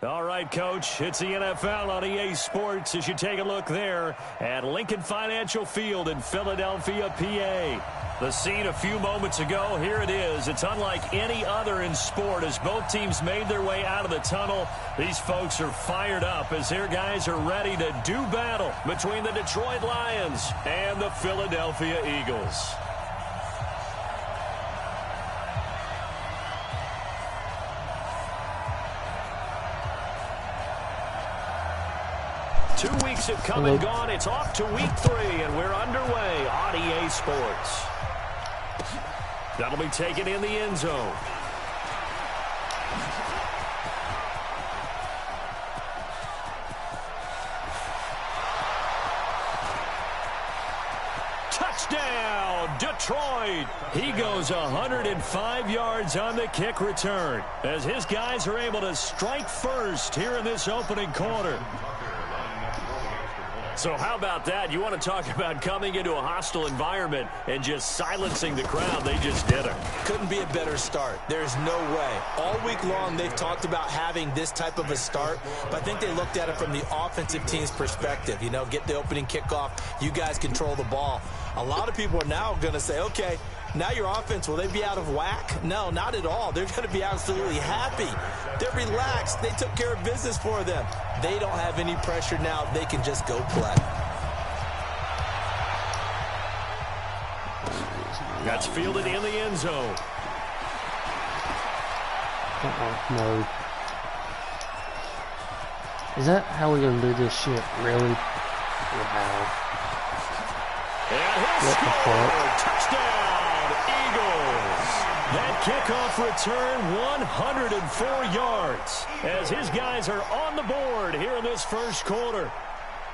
All right, Coach, it's the NFL on EA Sports as you take a look there at Lincoln Financial Field in Philadelphia, PA. The scene a few moments ago, here it is. It's unlike any other in sport as both teams made their way out of the tunnel. These folks are fired up as their guys are ready to do battle between the Detroit Lions and the Philadelphia Eagles. Two weeks have come and gone. It's off to week 3, and we're underway on EA Sports. That'll be taken in the end zone. Touchdown, Detroit. He goes 105 yards on the kick return as his guys are able to strike first here in this opening quarter. So how about that? You want to talk about coming into a hostile environment and just silencing the crowd. They just did it. Couldn't be a better start. There's no way. All week long they've talked about having this type of a start, but I think they looked at it from the offensive team's perspective. You know, get the opening kickoff. You guys control the ball. A lot of people are now going to say, okay, now your offense, will they be out of whack? No, not at all. They're going to be absolutely happy. They're relaxed. They took care of business for them. They don't have any pressure now. They can just go play. That's fielded in the end zone. No. Is that how we're going to do this shit? Really? Wow. And he'll score. Touchdown, Eagles. That kickoff return, 104 yards, as his guys are on the board here in this first quarter.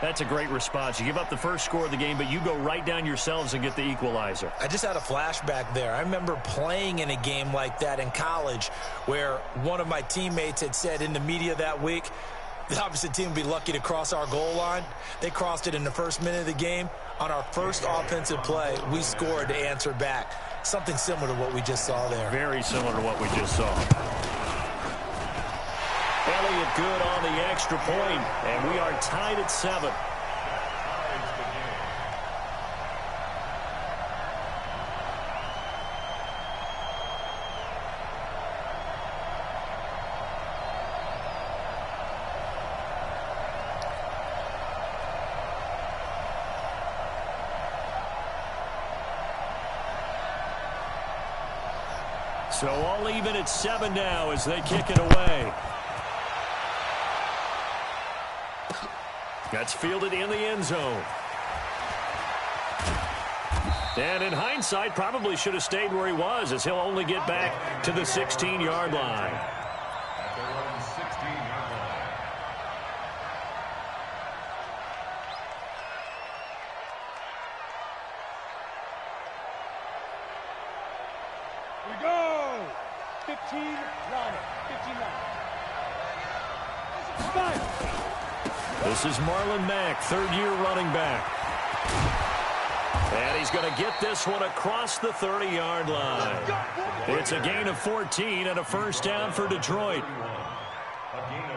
That's a great response. You give up the first score of the game, but you go right down yourselves and get the equalizer. I just had a flashback there. I remember playing in a game like that in college where one of my teammates had said in the media that week, the opposite team would be lucky to cross our goal line. They crossed it in the first minute of the game. On our first offensive play, we scored to answer back. Something similar to what we just saw there. Very similar to what we just saw. Elliott good on the extra point, and we are tied at 7. So all even at 7 now as they kick it away. That's fielded in the end zone. And in hindsight, probably should have stayed where he was as he'll only get back to the 16-yard line. We go! 15, line it. 15, line it. This is Marlon Mack, third-year running back. And he's going to get this one across the 30-yard line. It's a gain of 14 and a first down for Detroit.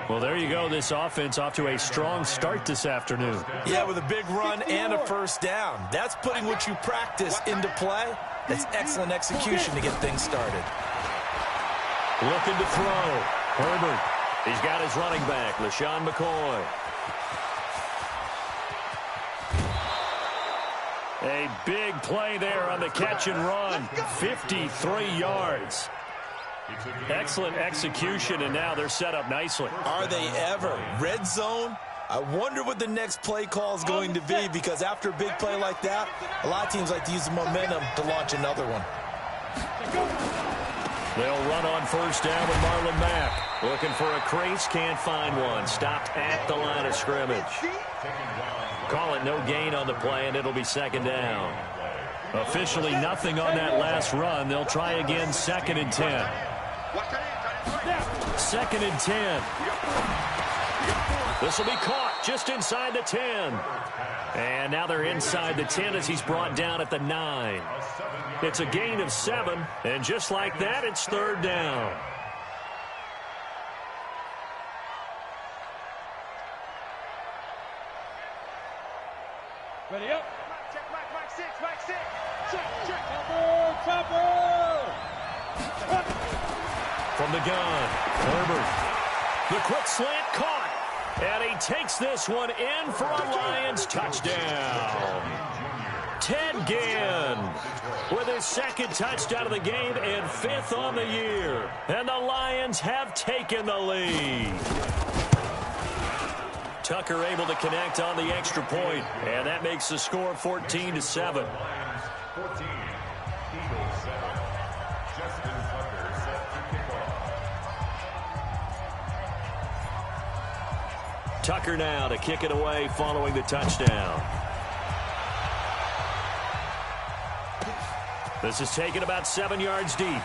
Well, there you go. This offense off to a strong start this afternoon. Yeah, with a big run and a first down. That's putting what you practice into play. That's excellent execution to get things started. Looking to throw. Herbert. He's got his running back, LaShawn McCoy. A big play there on the catch and run. 53 yards. Excellent execution, and now they're set up nicely. Are they ever? Red zone? I wonder what the next play call is going to be, because after a big play like that, a lot of teams like to use the momentum to launch another one. They'll run on first down with Marlon Mack. Looking for a crease, can't find one. Stopped at the line of scrimmage. Call it no gain on the play, and it'll be second down. Officially nothing on that last run. They'll try again, 2nd and 10. 2nd and 10. This will be caught just inside the 10. And now they're inside the 10 as he's brought down at the 9. It's a gain of 7, and just like that, it's third down. Ready up. Check, Mike 6, Mike 6. Check. Chopper. From the gun, Herbert. The quick slant caught. And he takes this one in for a Lions touchdown. Ted Ginn with his second touchdown of the game and 5th on the year. And the Lions have taken the lead. Tucker able to connect on the extra point, and that makes the score 14-7. Tucker now to kick it away following the touchdown. This is taken about 7 yards deep.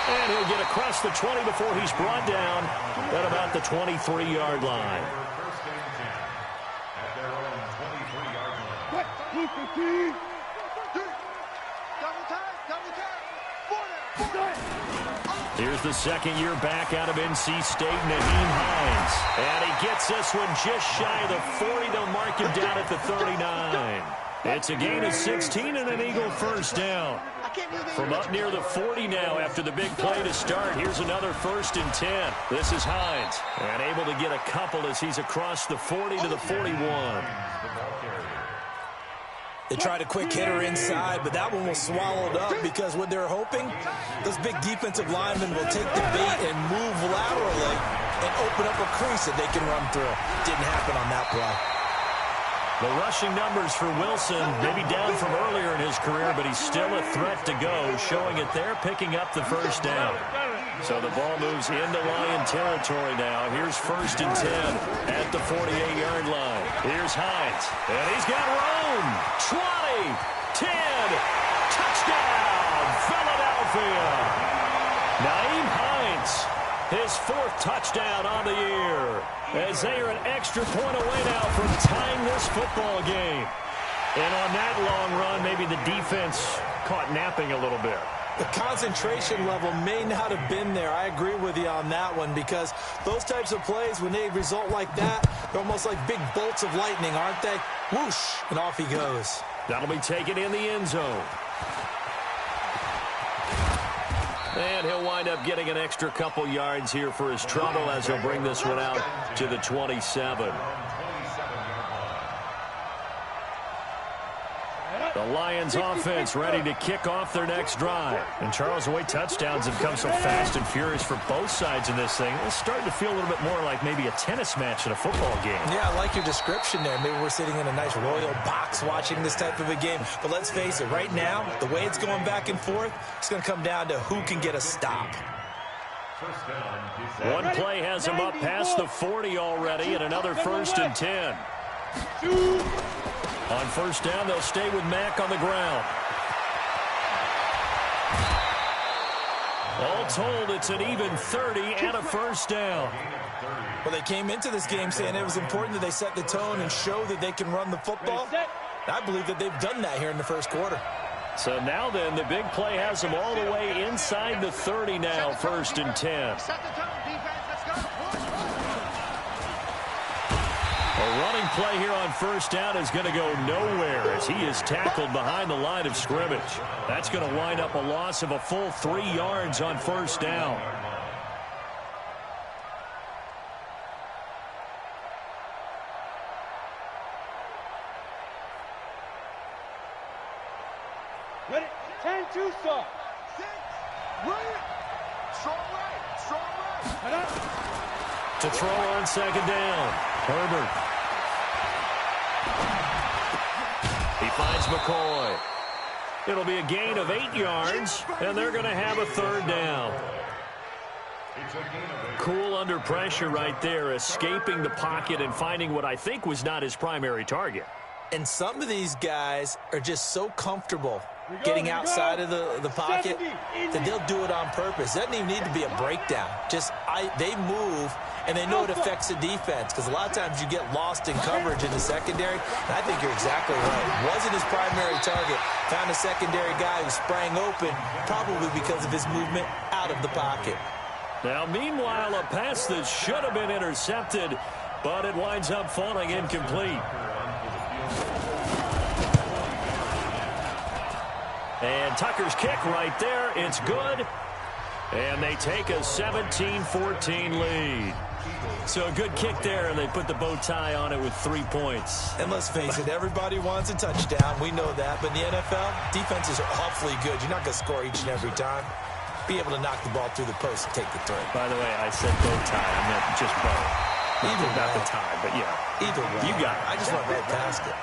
And he'll get across the 20 before he's brought down at about the 23-yard line. Here's the second year back out of NC State, Naheem Hines. And he gets this one just shy of the 40. They'll mark him down at the 39. It's a gain of 16 and an Eagle first down. From up near the 40 now after the big play to start. Here's another 1st and 10. This is Hines. And able to get a couple as he's across the 40 to the 41. They tried a quick hitter inside, but that one was swallowed up because what they're hoping, those big defensive linemen will take the bait and move laterally and open up a crease that they can run through. Didn't happen on that play. The rushing numbers for Wilson, maybe down from earlier in his career, but he's still a threat to go, showing it there, picking up the first down. So the ball moves into Lion territory now. Here's 1st and 10 at the 48-yard line. Here's Hines, and he's got room. 20, 10, touchdown, Philadelphia. Naheem Hines, his 4th touchdown on the year, as they are an extra point away now from tying this football game. And on that long run, maybe the defense caught napping a little bit. The concentration level may not have been there. I agree with you on that one because those types of plays, when they result like that, they're almost like big bolts of lightning, aren't they? Whoosh, and off he goes. That'll be taken in the end zone. And he'll wind up getting an extra couple yards here for his trouble as he'll bring this one out to the 27. The Lions offense ready to kick off their next drive. And Charles, the way touchdowns have come so fast and furious for both sides in this thing, it's starting to feel a little bit more like maybe a tennis match in a football game. Yeah, I like your description there. Maybe we're sitting in a nice royal box watching this type of a game. But let's face it, right now, the way it's going back and forth, it's going to come down to who can get a stop. One play has him up past the 40 already, and another 1st and 10. On 1st down, they'll stay with Mack on the ground. All told, it's an even 30 and a 1st down. Well, they came into this game saying it was important that they set the tone and show that they can run the football. I believe that they've done that here in the 1st quarter. So now then, the big play has them all the way inside the 30 now, 1st and 10. A running play here on 1st down is going to go nowhere as he is tackled behind the line of scrimmage. That's going to wind up a loss of a full 3 yards on 1st down. Ready? 10-2 start. 6, right. Strong right. Head up. To throw on 2nd down. Herbert. He finds McCoy. It'll be a gain of 8 yards, and they're going to have a 3rd down. Cool under pressure right there, escaping the pocket and finding what I think was not his primary target. And some of these guys are just so comfortable getting outside of the pocket that they'll do it on purpose. It doesn't even need to be a breakdown. They move, and they know it affects the defense because a lot of times you get lost in coverage in the secondary, and I think you're exactly right. Wasn't his primary target. Found a secondary guy who sprang open, probably because of his movement out of the pocket. Now, meanwhile, a pass that should have been intercepted but it winds up falling incomplete. And Tucker's kick right there. It's good. And they take a 17-14 lead. So a good kick there, and they put the bow tie on it with 3 points. And let's face it, everybody wants a touchdown. We know that. But in the NFL, defenses are awfully good. You're not going to score each and every time. Be able to knock the ball through the post and take the throw. By the way, I said bow tie. I meant just bow. Either not way. the tie, but yeah. Either way. You got it. I just went right past it.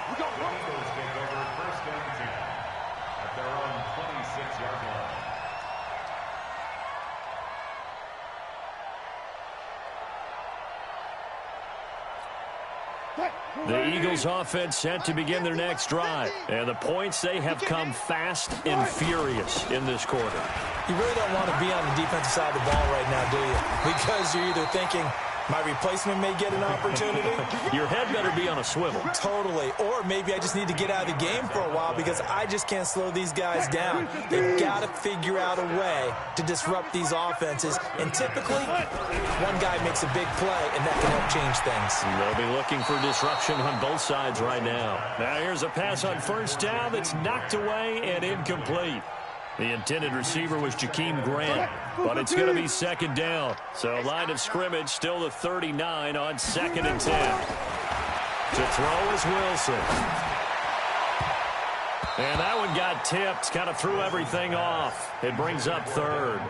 The Eagles offense set to begin their next drive. And the points, they have come fast and furious in this quarter. You really don't want to be on the defensive side of the ball right now, do you? Because you're either thinking, my replacement may get an opportunity. Your head better be on a swivel. Totally. Or maybe I just need to get out of the game for a while because I just can't slow these guys down. They've got to figure out a way to disrupt these offenses. And typically, one guy makes a big play, and that can help change things. They'll be looking for disruption on both sides right now. Now here's a pass on first down that's knocked away and incomplete. The intended receiver was Jakeem Grant, but it's going to be second down. So line of scrimmage still the 39 on 2nd and 10. To throw is Wilson. And that one got tipped, kind of threw everything off. It brings up 3rd.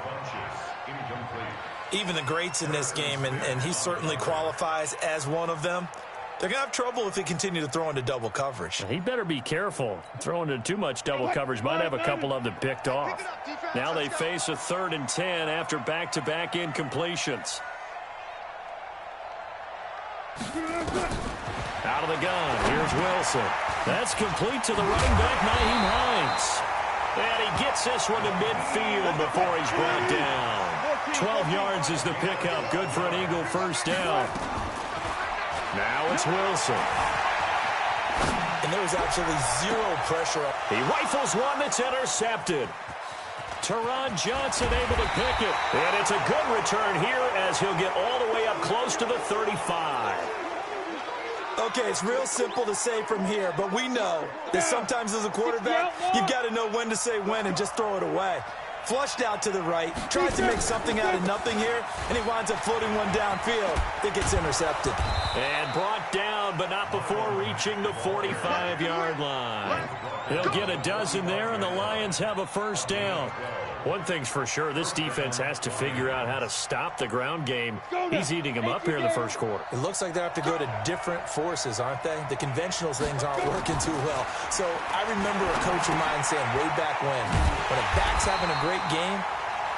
Even the greats in this game, and he certainly qualifies as one of them, they're going to have trouble if they continue to throw into double coverage. He better be careful. Throwing into too much double coverage might have a couple of them picked off. Now they face a 3rd and 10 after back-to-back incompletions. Out of the gun, here's Wilson. That's complete to the running back, Nyheim Hines. And he gets this one to midfield before he's brought down. 12 yards is the pickup. Good for an Eagle first down. Now it's Wilson. And there was absolutely zero pressure. He rifles one that's intercepted. Teron Johnson able to pick it. And it's a good return here as he'll get all the way up close to the 35. Okay, it's real simple to say from here, but we know that sometimes as a quarterback, you've got to know when to say when and just throw it away. Flushed out to the right, tries to make something out of nothing here, and he winds up floating one downfield that gets intercepted. And brought down, but not before reaching the 45-yard line. He'll get a dozen there, and the Lions have a first down. One thing's for sure, this defense has to figure out how to stop the ground game. He's eating them up here in the first quarter. It looks like they have to go to different forces, aren't they? The conventional things aren't working too well. So I remember a coach of mine saying way back when a back's having a great game,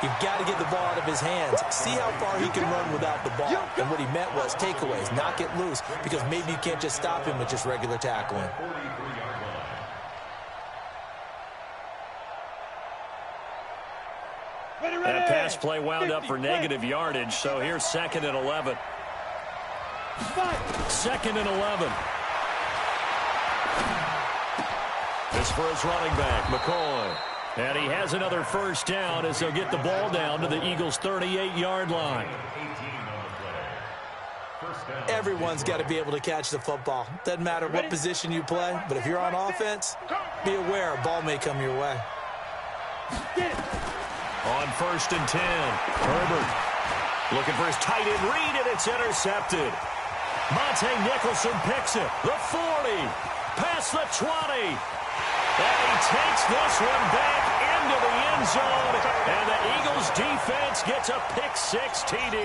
you've got to get the ball out of his hands. See how far he can run without the ball. And what he meant was takeaways, knock it loose, because maybe you can't just stop him with just regular tackling. That pass play wound up for negative yardage, so here's 2nd and 11. 2nd and 11. This for his running back, McCoy. And he has another first down as he'll get the ball down to the Eagles' 38-yard line. Everyone's got to be able to catch the football. Doesn't matter what position you play, but if you're on offense, be aware a ball may come your way. On 1st and 10, Herbert looking for his tight end read, and it's intercepted. Monte Nicholson picks it. The 40, past the 20. And he takes this one back into the end zone, and the Eagles defense gets a pick-6 TD.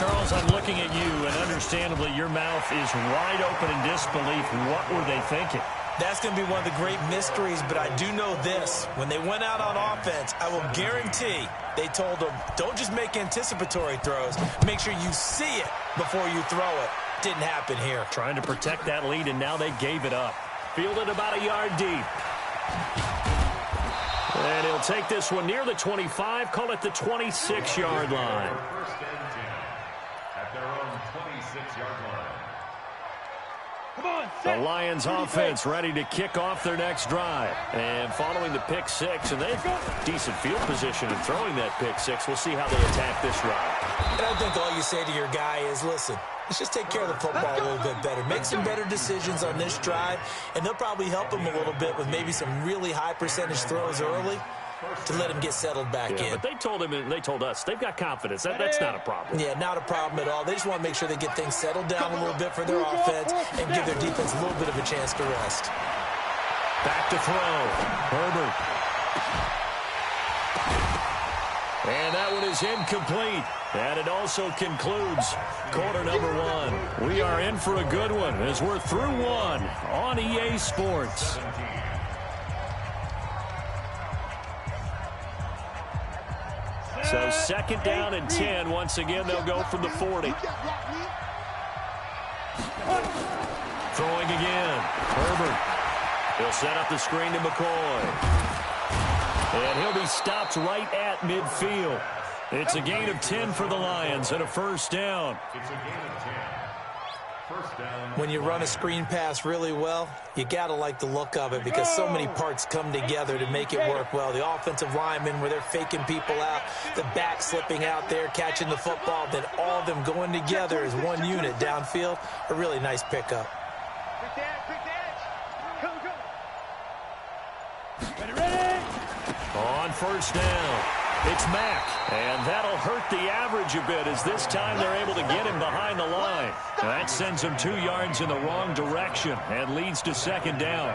Charles, I'm looking at you, and understandably your mouth is wide open in disbelief. What were they thinking? That's going to be one of the great mysteries, but I do know this. When they went out on offense, I will guarantee they told them, don't just make anticipatory throws. Make sure you see it before you throw it. Didn't happen here. Trying to protect that lead, and now they gave it up. Fielded about a yard deep. And he'll take this one near the 25, call it the 26-yard line. First and 10 at their own 26-yard line. The Lions offense ready to kick off their next drive. And following the pick six, and they've decent field position in throwing that pick six. We'll see how they attack this drive. And I think all you say to your guy is, listen, let's just take care of the football a little bit better. Make some better decisions on this drive, and they'll probably help him a little bit with maybe some really high percentage throws early to let him get settled back in. But they told him, and they told us, they've got confidence. That's not a problem. Yeah, not a problem at all. They just want to make sure they get things settled down a little bit for their offense and give their defense a little bit of a chance to rest. Back to throw. Herbert. And that one is incomplete. And it also concludes quarter number one. We are in for a good one as we're through one on EA Sports. So second down and 10. Once again, they'll go from the 40. Throwing again. Herbert. He'll set up the screen to McCoy. And he'll be stopped right at midfield. It's a gain of 10 for the Lions and a first down. It's a gain of 10. First down. When you run a screen pass really well, you got to like the look of it because so many parts come together to make it work well. The offensive linemen, where they're faking people out, the back slipping out there, catching the football, then all of them going together as one unit downfield. A really nice pickup. Quick edge. Go, go. Ready. On first down, it's Mack. And that'll hurt the average a bit as this time they're able to get him behind the line. That sends him 2 yards in the wrong direction and leads to second down.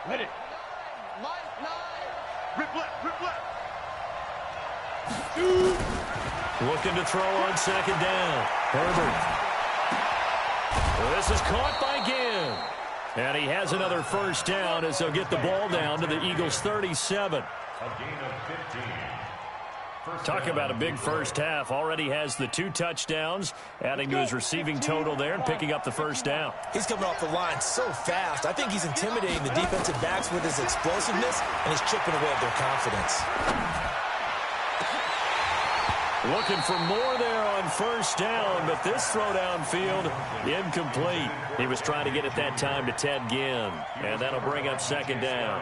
Ready. Rip left. Looking to throw on second down. Herbert. This is caught by Ginn. And he has another first down as they'll get the ball down to the Eagles' 37. Talk about a big first half. Already has the 2 touchdowns, adding to his receiving total there and picking up the first down. He's coming off the line so fast. I think he's intimidating the defensive backs with his explosiveness, and he's chipping away at their confidence. Looking for more there on first down, but this throw downfield, incomplete. He was trying to get it that time to Ted Ginn, and that'll bring up second down.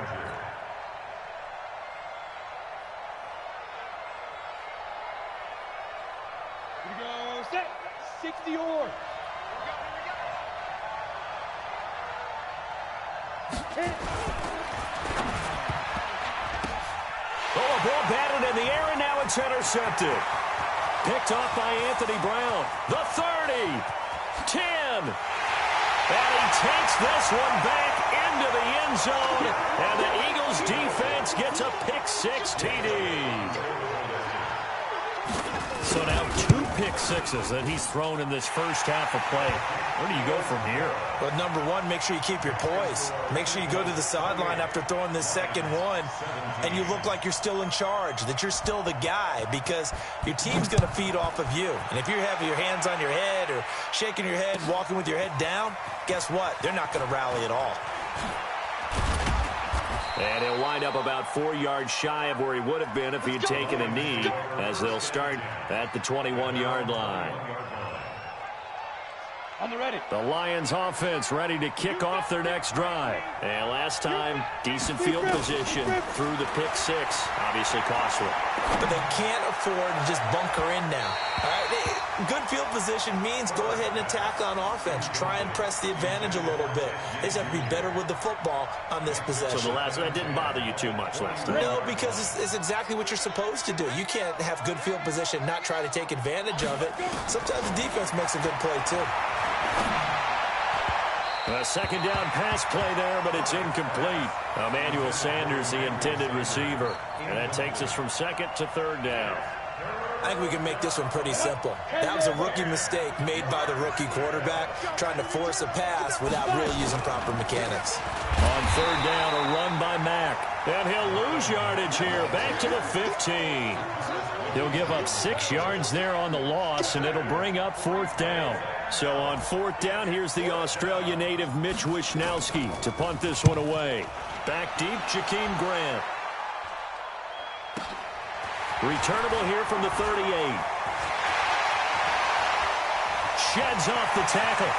Here we go. Set. 60 or. Oh, a ball batted in the air, and now it's intercepted. Picked off by Anthony Brown. The 30. 10. And he takes this one back into the end zone. And the Eagles defense gets a pick-6 TD. So now 2 pick-sixes that he's thrown in this first half of play. Where do you go from here? But number one, make sure you keep your poise. Make sure you go to the sideline after throwing this second one, and you look like you're still in charge, that you're still the guy, because your team's going to feed off of you. And if you have your hands on your head or shaking your head, walking with your head down, guess what? They're not going to rally at all. And he'll wind up about 4 yards shy of where he would have been if he had taken a knee, as they'll start at the 21-yard line. On the ready. The Lions offense ready to kick off their next drive. And last time, decent field position through the pick-6. Obviously costly. But they can't afford to just bunker in now. All right? Good field position means go ahead and attack on offense. Try and press the advantage a little bit. They just have to be better with the football on this possession. So that didn't bother you too much last time? No, because it's exactly what you're supposed to do. You can't have good field position, not try to take advantage of it. Sometimes the defense makes a good play, too. A second down pass play there, but it's incomplete. Emmanuel Sanders, the intended receiver. And that takes us from second to third down. I think we can make this one pretty simple. That was a rookie mistake made by the rookie quarterback, trying to force a pass without really using proper mechanics. On third down, a run by Mack. And he'll lose yardage here, back to the 15. He'll give up 6 yards there on the loss, and it'll bring up fourth down. So on fourth down, here's the Australia native Mitch Wishnowsky to punt this one away. Back deep, Jakeem Grant. Returnable here from the 38. sheds off the tackle.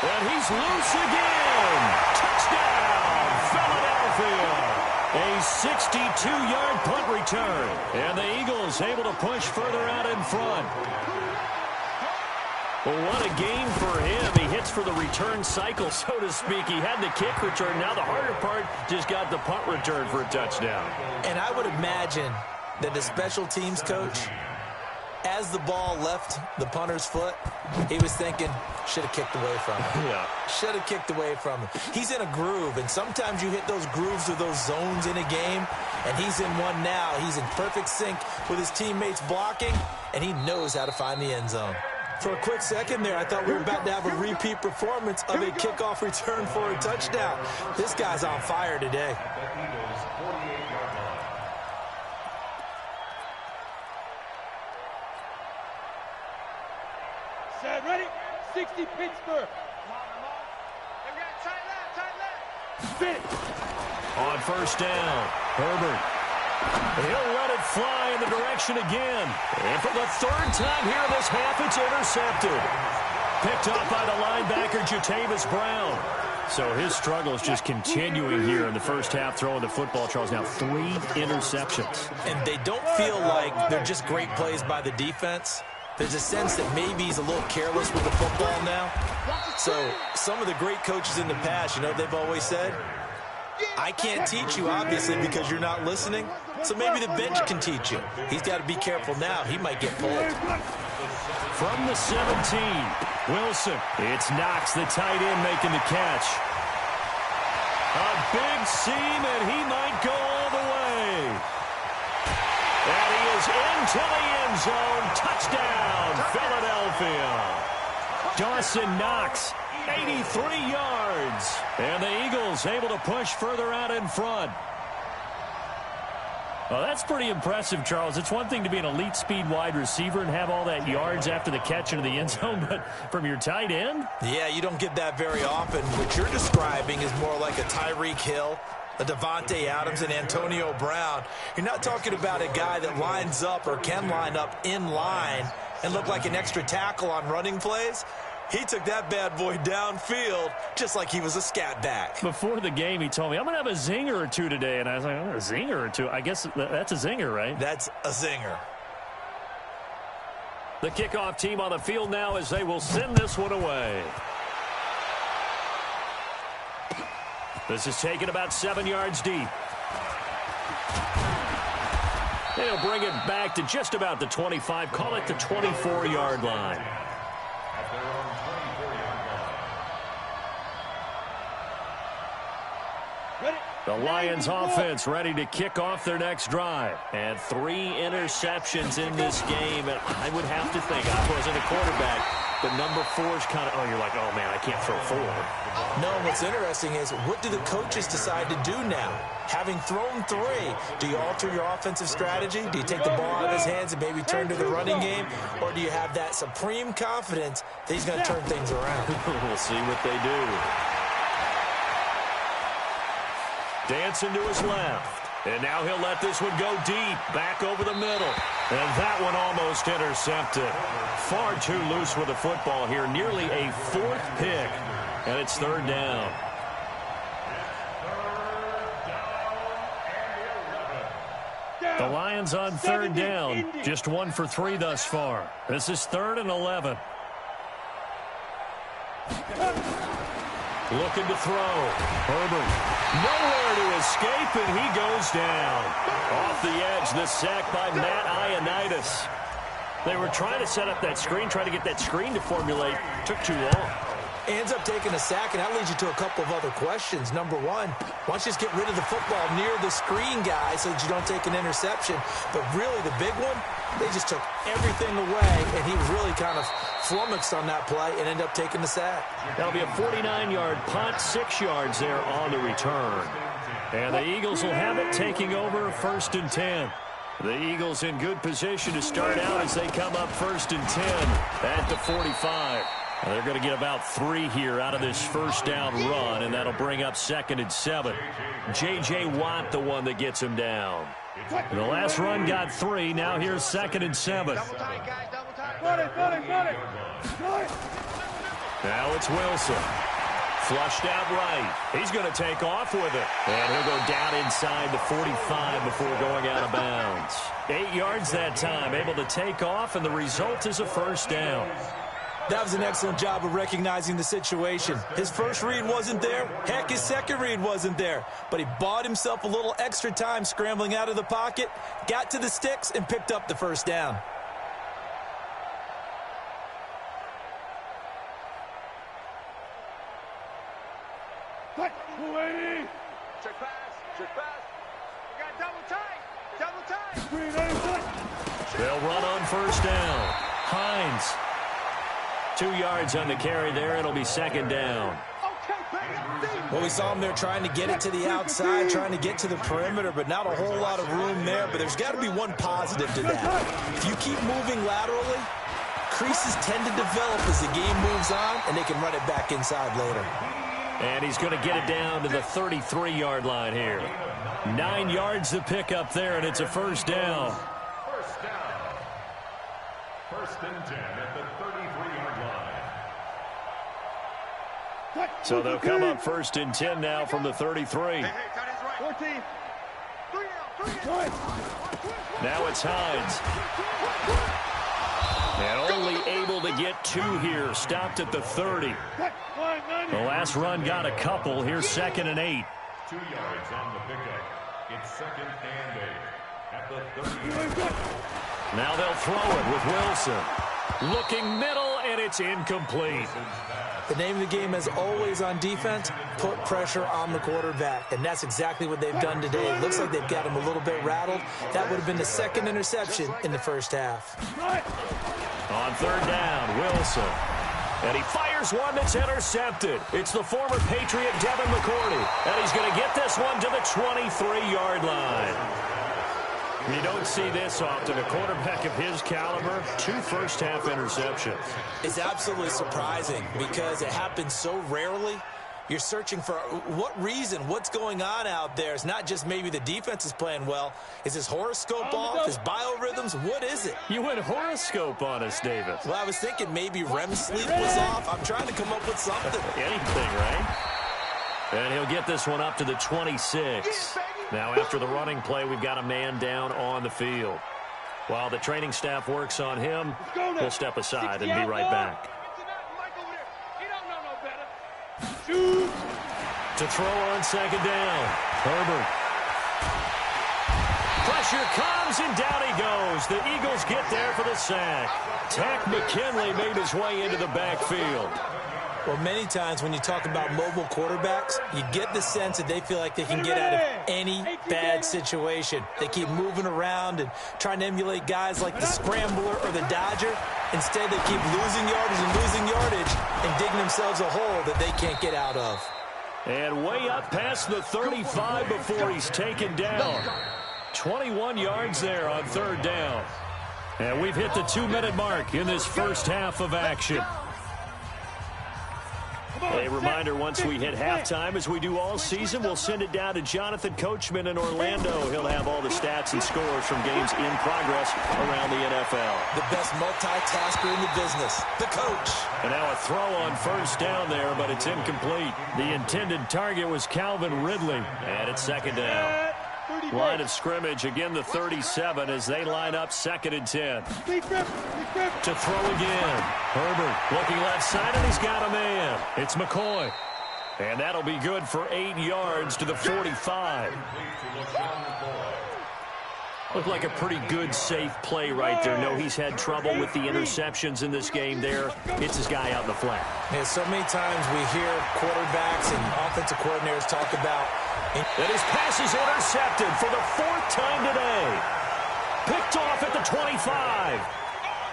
And he's loose again. Touchdown, Philadelphia. A 62-yard punt return. And the Eagles able to push further out in front. Well, what a game for him. He hits for the return cycle, so to speak. He had the kick return. Now the harder part just got the punt return for a touchdown. And I would imagine that the special teams coach, as the ball left the punter's foot, he was thinking, should have kicked away from him. Yeah. Should have kicked away from him. He's in a groove, and sometimes you hit those grooves or those zones in a game, and he's in one now. He's in perfect sync with his teammates blocking, and he knows how to find the end zone. For a quick second there, I thought we were about to have a repeat performance of a kickoff return for a touchdown. This guy's on fire today. Set, ready? 60 Pittsburgh. Spin. On first down, Herbert. He'll let it fly in the direction again. And for the third time here this half, it's intercepted. Picked up by the linebacker, Jatavis Brown. So his struggle is just continuing here in the first half, throwing the football, Charles. Now 3 interceptions. And they don't feel like they're just great plays by the defense. There's a sense that maybe he's a little careless with the football now. So some of the great coaches in the past, you know what they've always said? I can't teach you, obviously, because you're not listening. So maybe the bench can teach you. He's got to be careful now. He might get pulled. From the 17, Wilson. It's Knox, the tight end, making the catch. A big seam, and he might go all the way. And he is into the end zone. Touchdown, Philadelphia. Dawson Knox, 83 yards. And the Eagles able to push further out in front. Well, that's pretty impressive, Charles. It's one thing to be an elite speed wide receiver and have all that yards after the catch into the end zone, but from your tight end? Yeah, you don't get that very often. What you're describing is more like a Tyreek Hill, a Devontae Adams, and Antonio Brown. You're not talking about a guy that lines up or can line up in line and look like an extra tackle on running plays. He took that bad boy downfield just like he was a scat back. Before the game, he told me, I'm going to have a zinger or two today. And I was like, oh, a zinger or two? I guess that's a zinger, right? That's a zinger. The kickoff team on the field now as they will send this one away. This is taken about 7 yards deep. They'll bring it back to just about the 25. Call it the 24-yard line. The Lions offense ready to kick off their next drive. And 3 interceptions in this game. And I would have to think, I wasn't a quarterback, but number 4 is kind of, you're like, oh, man, I can't throw 4. No, what's interesting is, what do the coaches decide to do now? Having thrown 3, do you alter your offensive strategy? Do you take the ball out of his hands and maybe turn to the running game? Or do you have that supreme confidence that he's going to turn things around? We'll see what they do. Dancing to his left. And now he'll let this one go deep, back over the middle. And that one almost intercepted. Far too loose with the football here. Nearly a 4th pick. And it's 3rd down. The Lions on 3rd down. Just 1 for 3 thus far. This is 3rd and 11. Looking to throw. Herbert. Nowhere to escape, and he goes down. Off the edge, the sack by Matt Ioannidis. They were trying to set up that screen, trying to get that screen to formulate. Took too long. Ends up taking a sack, and that leads you to a couple of other questions. Number 1, why don't you just get rid of the football near the screen guy so that you don't take an interception? But really, the big one, they just took everything away, and he was really kind of flummoxed on that play and ended up taking the sack. That'll be a 49-yard punt, 6 yards there on the return. And the Eagles will have it, taking over 1st and 10. The Eagles in good position to start out as they come up 1st and 10 at the 45. They're going to get about 3 here out of this first down run, and that'll bring up 2nd and 7. J.J. Watt, the one that gets him down. The last run got 3. Now here's 2nd and 7. Now it's Wilson. Flushed out right. He's going to take off with it. And he'll go down inside the 45 before going out of bounds. 8 yards that time, able to take off, and the result is a first down. That was an excellent job of recognizing the situation. His first read wasn't there. Heck, his second read wasn't there. But he bought himself a little extra time scrambling out of the pocket, got to the sticks, and picked up the first down. Check pass. We got double tight. They'll run on first down. Hines. 2 yards on the carry there. It'll be second down. Well, we saw him there trying to get it to the outside, trying to get to the perimeter, but not a whole lot of room there. But there's got to be one positive to that. If you keep moving laterally, creases tend to develop as the game moves on, and they can run it back inside later. And he's going to get it down to the 33-yard line here. 9 yards to pick up there, and it's a first down. First down. First and 10 at the 33-yard line. So they'll come up first and 10 now from the 33. Now it's Hines. And only able to get 2 here. Stopped at the 30. The last run got a couple. Here's second and 8. 2 yards on the pickup. It's second and 8 at the 30. Now they'll throw it with Wilson. Looking middle, and it's incomplete. The name of the game is always on defense, put pressure on the quarterback. And that's exactly what they've done today. It looks like they've got him a little bit rattled. That would have been the second interception in the first half. On third down, Wilson. And he fires one that's intercepted. It's the former Patriot Devin McCourty. And he's going to get this one to the 23-yard line. You don't see this often. A quarterback of his caliber, 2 first-half interceptions. It's absolutely surprising because it happens so rarely. You're searching for what reason, what's going on out there. It's not just maybe the defense is playing well. Is his horoscope off? His biorhythms? What is it? You went horoscope on us, David. Well, I was thinking maybe REM sleep was off. I'm trying to come up with something. Anything, right? And he'll get this one up to the 26. Now, after the running play, we've got a man down on the field. While the training staff works on him, we'll step aside and be right back. To throw on second down, Herbert. Pressure comes, and down he goes. The Eagles get there for the sack. Tack McKinley made his way into the backfield. Well, many times when you talk about mobile quarterbacks, you get the sense that they feel like they can get out of any bad situation. They keep moving around and trying to emulate guys like the Scrambler or the Dodger. Instead, they keep losing yardage and losing yardage and digging themselves a hole that they can't get out of. And way up past the 35 before he's taken down. 21 yards there on third down. And we've hit the 2-minute mark in this first half of action. A reminder, once we hit halftime, as we do all season, we'll send it down to Jonathan Coachman in Orlando. He'll have all the stats and scores from games in progress around the NFL. The best multitasker in the business, the coach. And now a throw on first down there, but it's incomplete. The intended target was Calvin Ridley, and it's second down. Line of scrimmage, again the 37 as they line up second and 10. To throw again. Herbert looking left side, and he's got a man. It's McCoy. And that'll be good for 8 yards to the 45. Looked like a pretty good, safe play right there. No, he's had trouble with the interceptions in this game there. It's his guy out in the flat. Yeah, so many times we hear quarterbacks and offensive coordinators talk about... And his pass is intercepted for the 4th time today. Picked off at the 25.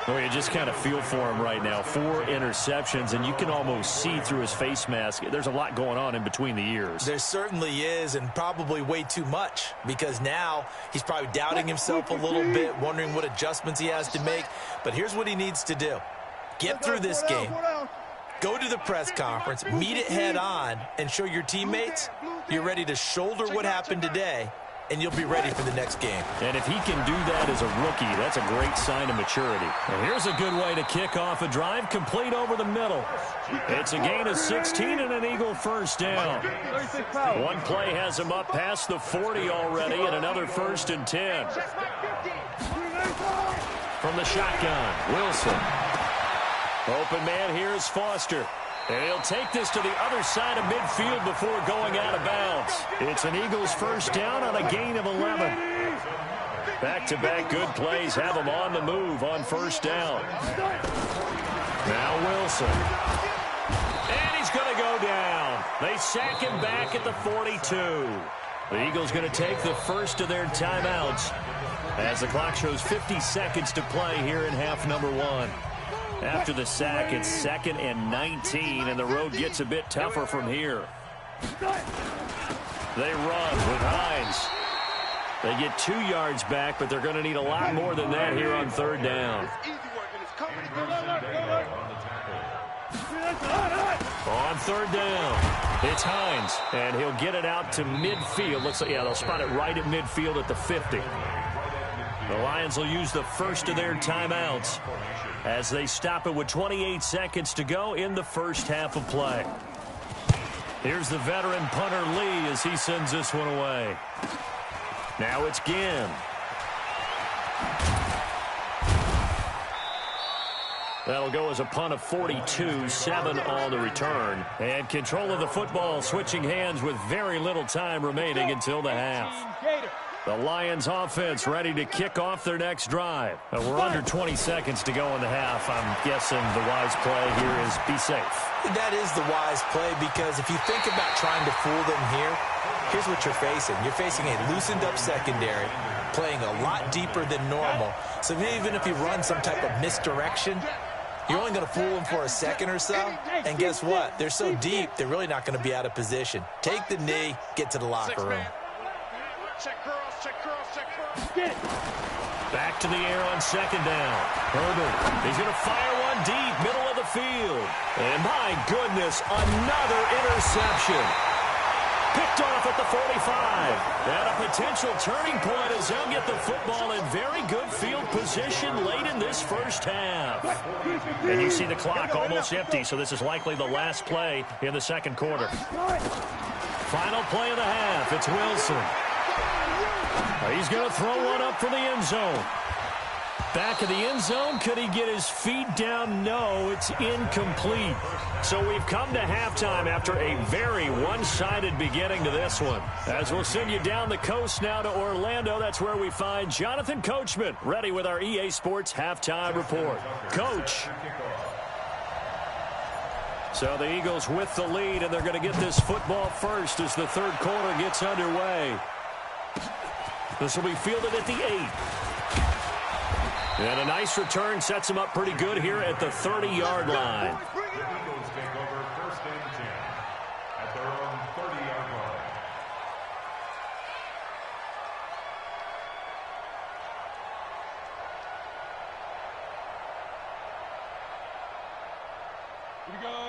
Oh, you just kind of feel for him right now. 4 interceptions, and you can almost see through his face mask. There's a lot going on in between the ears. There certainly is, and probably way too much, because now he's probably doubting himself a little bit, wondering what adjustments he has to make. But here's what he needs to do. Get through this game. Go to the press conference, meet it head on, and show your teammates you're ready to shoulder what happened today and you'll be ready for the next game. And if he can do that as a rookie, that's a great sign of maturity. And here's a good way to kick off a drive, complete over the middle. It's a gain of 16 and an Eagle first down. One play has him up past the 40 already, and another 1st and 10. From the shotgun, Wilson. Open man here is Foster. And he'll take this to the other side of midfield before going out of bounds. It's an Eagles first down on a gain of 11. Back-to-back good plays have him on the move on first down. Now Wilson. And he's going to go down. They sack him back at the 42. The Eagles going to take the first of their timeouts as the clock shows 50 seconds to play here in half number 1. After the sack, it's 2nd and 19, and the road gets a bit tougher from here. They run with Hines. They get 2 yards back, but they're going to need a lot more than that here on 3rd down. On 3rd down, it's Hines, and he'll get it out to midfield. Looks like, yeah, they'll spot it right at midfield at the 50. The Lions will use the first of their timeouts as they stop it with 28 seconds to go in the first half of play. Here's the veteran punter Lee as he sends this one away. Now it's Ginn. That'll go as a punt of 42, 7 on the return. And control of the football switching hands with very little time remaining until the half. The Lions offense ready to kick off their next drive. We're under 20 seconds to go in the half. I'm guessing the wise play here is be safe. That is the wise play, because if you think about trying to fool them here, here's what you're facing. You're facing a loosened up secondary, playing a lot deeper than normal. So even if you run some type of misdirection, you're only going to fool them for a second or so. And guess what? They're so deep, they're really not going to be out of position. Take the knee, get to the locker room. Back to the air on 2nd down. Herbert, he's going to fire one deep, middle of the field. And my goodness, another interception. Picked off at the 45. And a potential turning point as they'll get the football in very good field position late in this first half. And you see the clock almost empty, so this is likely the last play in the second quarter. Final play of the half, it's Wilson. He's going to throw one up for the end zone. Back of the end zone. Could he get his feet down? No, it's incomplete. So we've come to halftime after a very one-sided beginning to this one. As we'll send you down the coast now to Orlando, that's where we find Jonathan Coachman, ready with our EA Sports halftime report. Coach. So the Eagles with the lead, and they're going to get this football first as the third quarter gets underway. This will be fielded at the 8. And a nice return sets him up pretty good here at the 30-yard line. Eagles take over 1st and 10 at their own 30-yard line.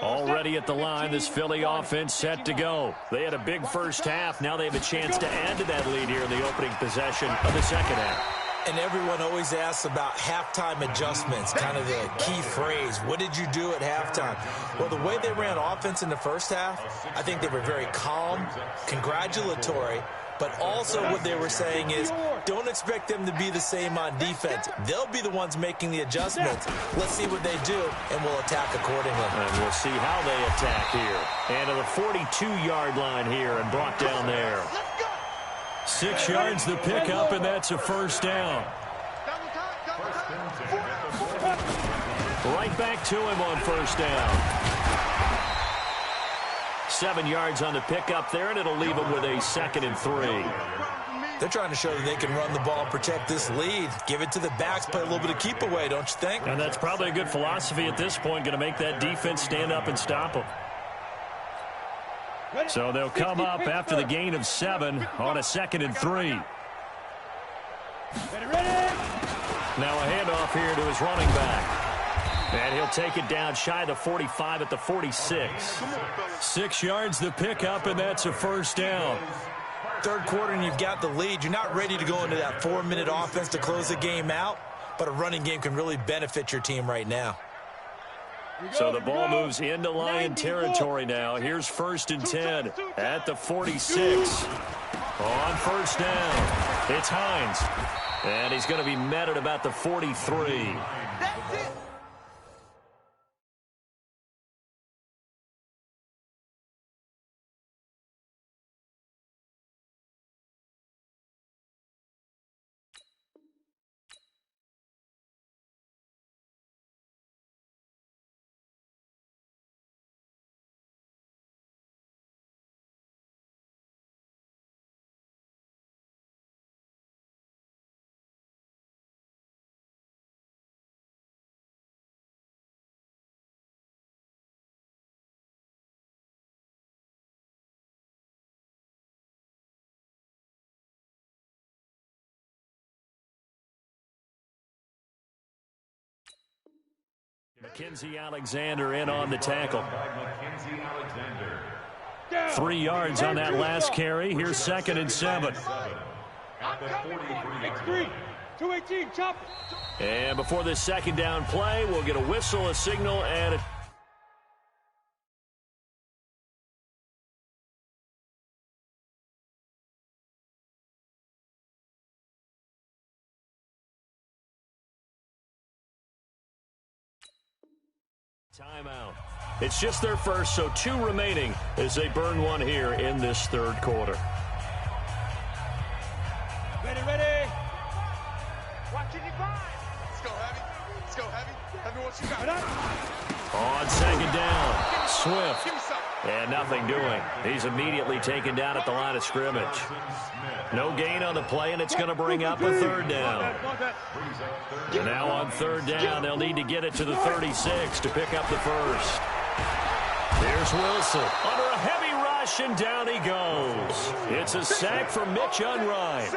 Already at the line, this Philly offense set to go. They had a big first half. Now they have a chance to add to that lead here in the opening possession of the second half. And everyone always asks about halftime adjustments, kind of the key phrase. What did you do at halftime? Well, the way they ran offense in the first half, I think they were very calm, congratulatory, but also what they were saying is don't expect them to be the same on defense. They'll be the ones making the adjustments. Let's see what they do, and we'll attack accordingly. And we'll see how they attack here. And to the 42-yard line here and brought down there. 6 yards the pickup, and that's a first down. Right back to him on first down. 7 yards on the pickup there, and it'll leave him with a 2nd and 3. They're trying to show that they can run the ball and protect this lead. Give it to the backs, play a little bit of keep away, don't you think? And that's probably a good philosophy at this point, going to make that defense stand up and stop them. So they'll come up after the gain of 7 on a 2nd and 3. Now a handoff here to his running back. And he'll take it down shy of the 45 at the 46. 6 yards the pickup, and that's a first down. Third quarter and you've got the lead. You're not ready to go into that 4-minute offense to close the game out, but a running game can really benefit your team right now. So the ball moves into Lion territory now. Here's 1st and 10 at the 46. On first down, it's Hines. And he's going to be met at about the 43. That's it. Mackenzie Alexander in on the tackle. 3 yards on that last carry. Here's 2nd and 7. X3, 218, chop. And before this 2nd down play, we'll get a whistle, a signal, and a timeout. It's just their first, so 2 remaining as they burn one here in this 3rd quarter. Ready. Watching you find. Let's go, Heavy. Let's go, Heavy. Heavy, what you got? On 2nd down, Swift. Give me some. And nothing doing. He's immediately taken down at the line of scrimmage. No gain on the play, and it's going to bring up a 3rd down. And now on 3rd down, they'll need to get it to the 36 to pick up the first. Here's Wilson under a heavy rush, and down he goes. It's a sack for Mitch Unrein.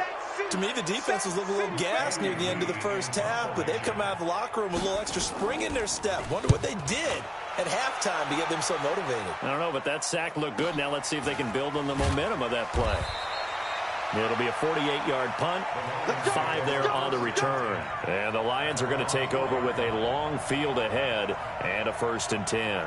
To me, the defense was looking a little gassed near the end of the first half, but they've come out of the locker room with a little extra spring in their step. Wonder what they did at halftime to get them so motivated. I don't know, but that sack looked good. Now let's see if they can build on the momentum of that play. It'll be a 48-yard punt, 5 there on the return. And the Lions are going to take over with a long field ahead and a 1st and 10.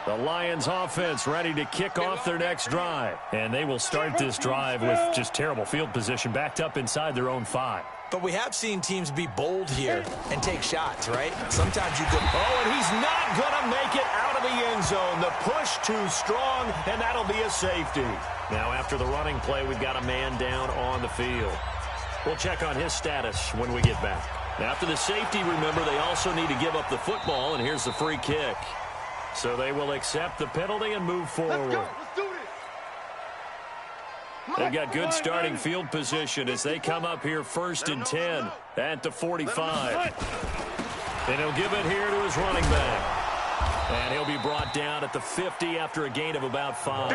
The Lions offense ready to kick off their next drive. And they will start this drive with just terrible field position, backed up inside their own 5. But we have seen teams be bold here and take shots, right? Sometimes you go, oh, and he's not going to make it out of the end zone. The push too strong, and that'll be a safety. Now, after the running play, we've got a man down on the field. We'll check on his status when we get back. After the safety, remember, they also need to give up the football, and here's the free kick. So they will accept the penalty and move forward. Let's do this. They've got good starting field position as they come up here 1st and 10 at the 45. And he'll give it here to his running back. And he'll be brought down at the 50 after a gain of about 5.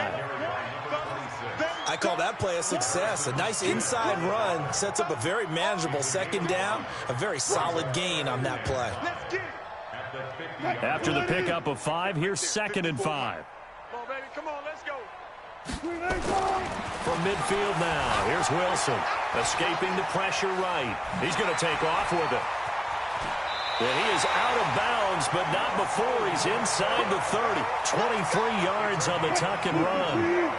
I call that play a success. A nice inside run sets up a very manageable 2nd down, a very solid gain on that play. After the pickup of 5, here's 2nd and 5. Come on, baby. Come on, let's go. From midfield now, here's Wilson, escaping the pressure right. He's going to take off with it. And he is out of bounds, but not before he's inside the 30. 23 yards on the tuck and run.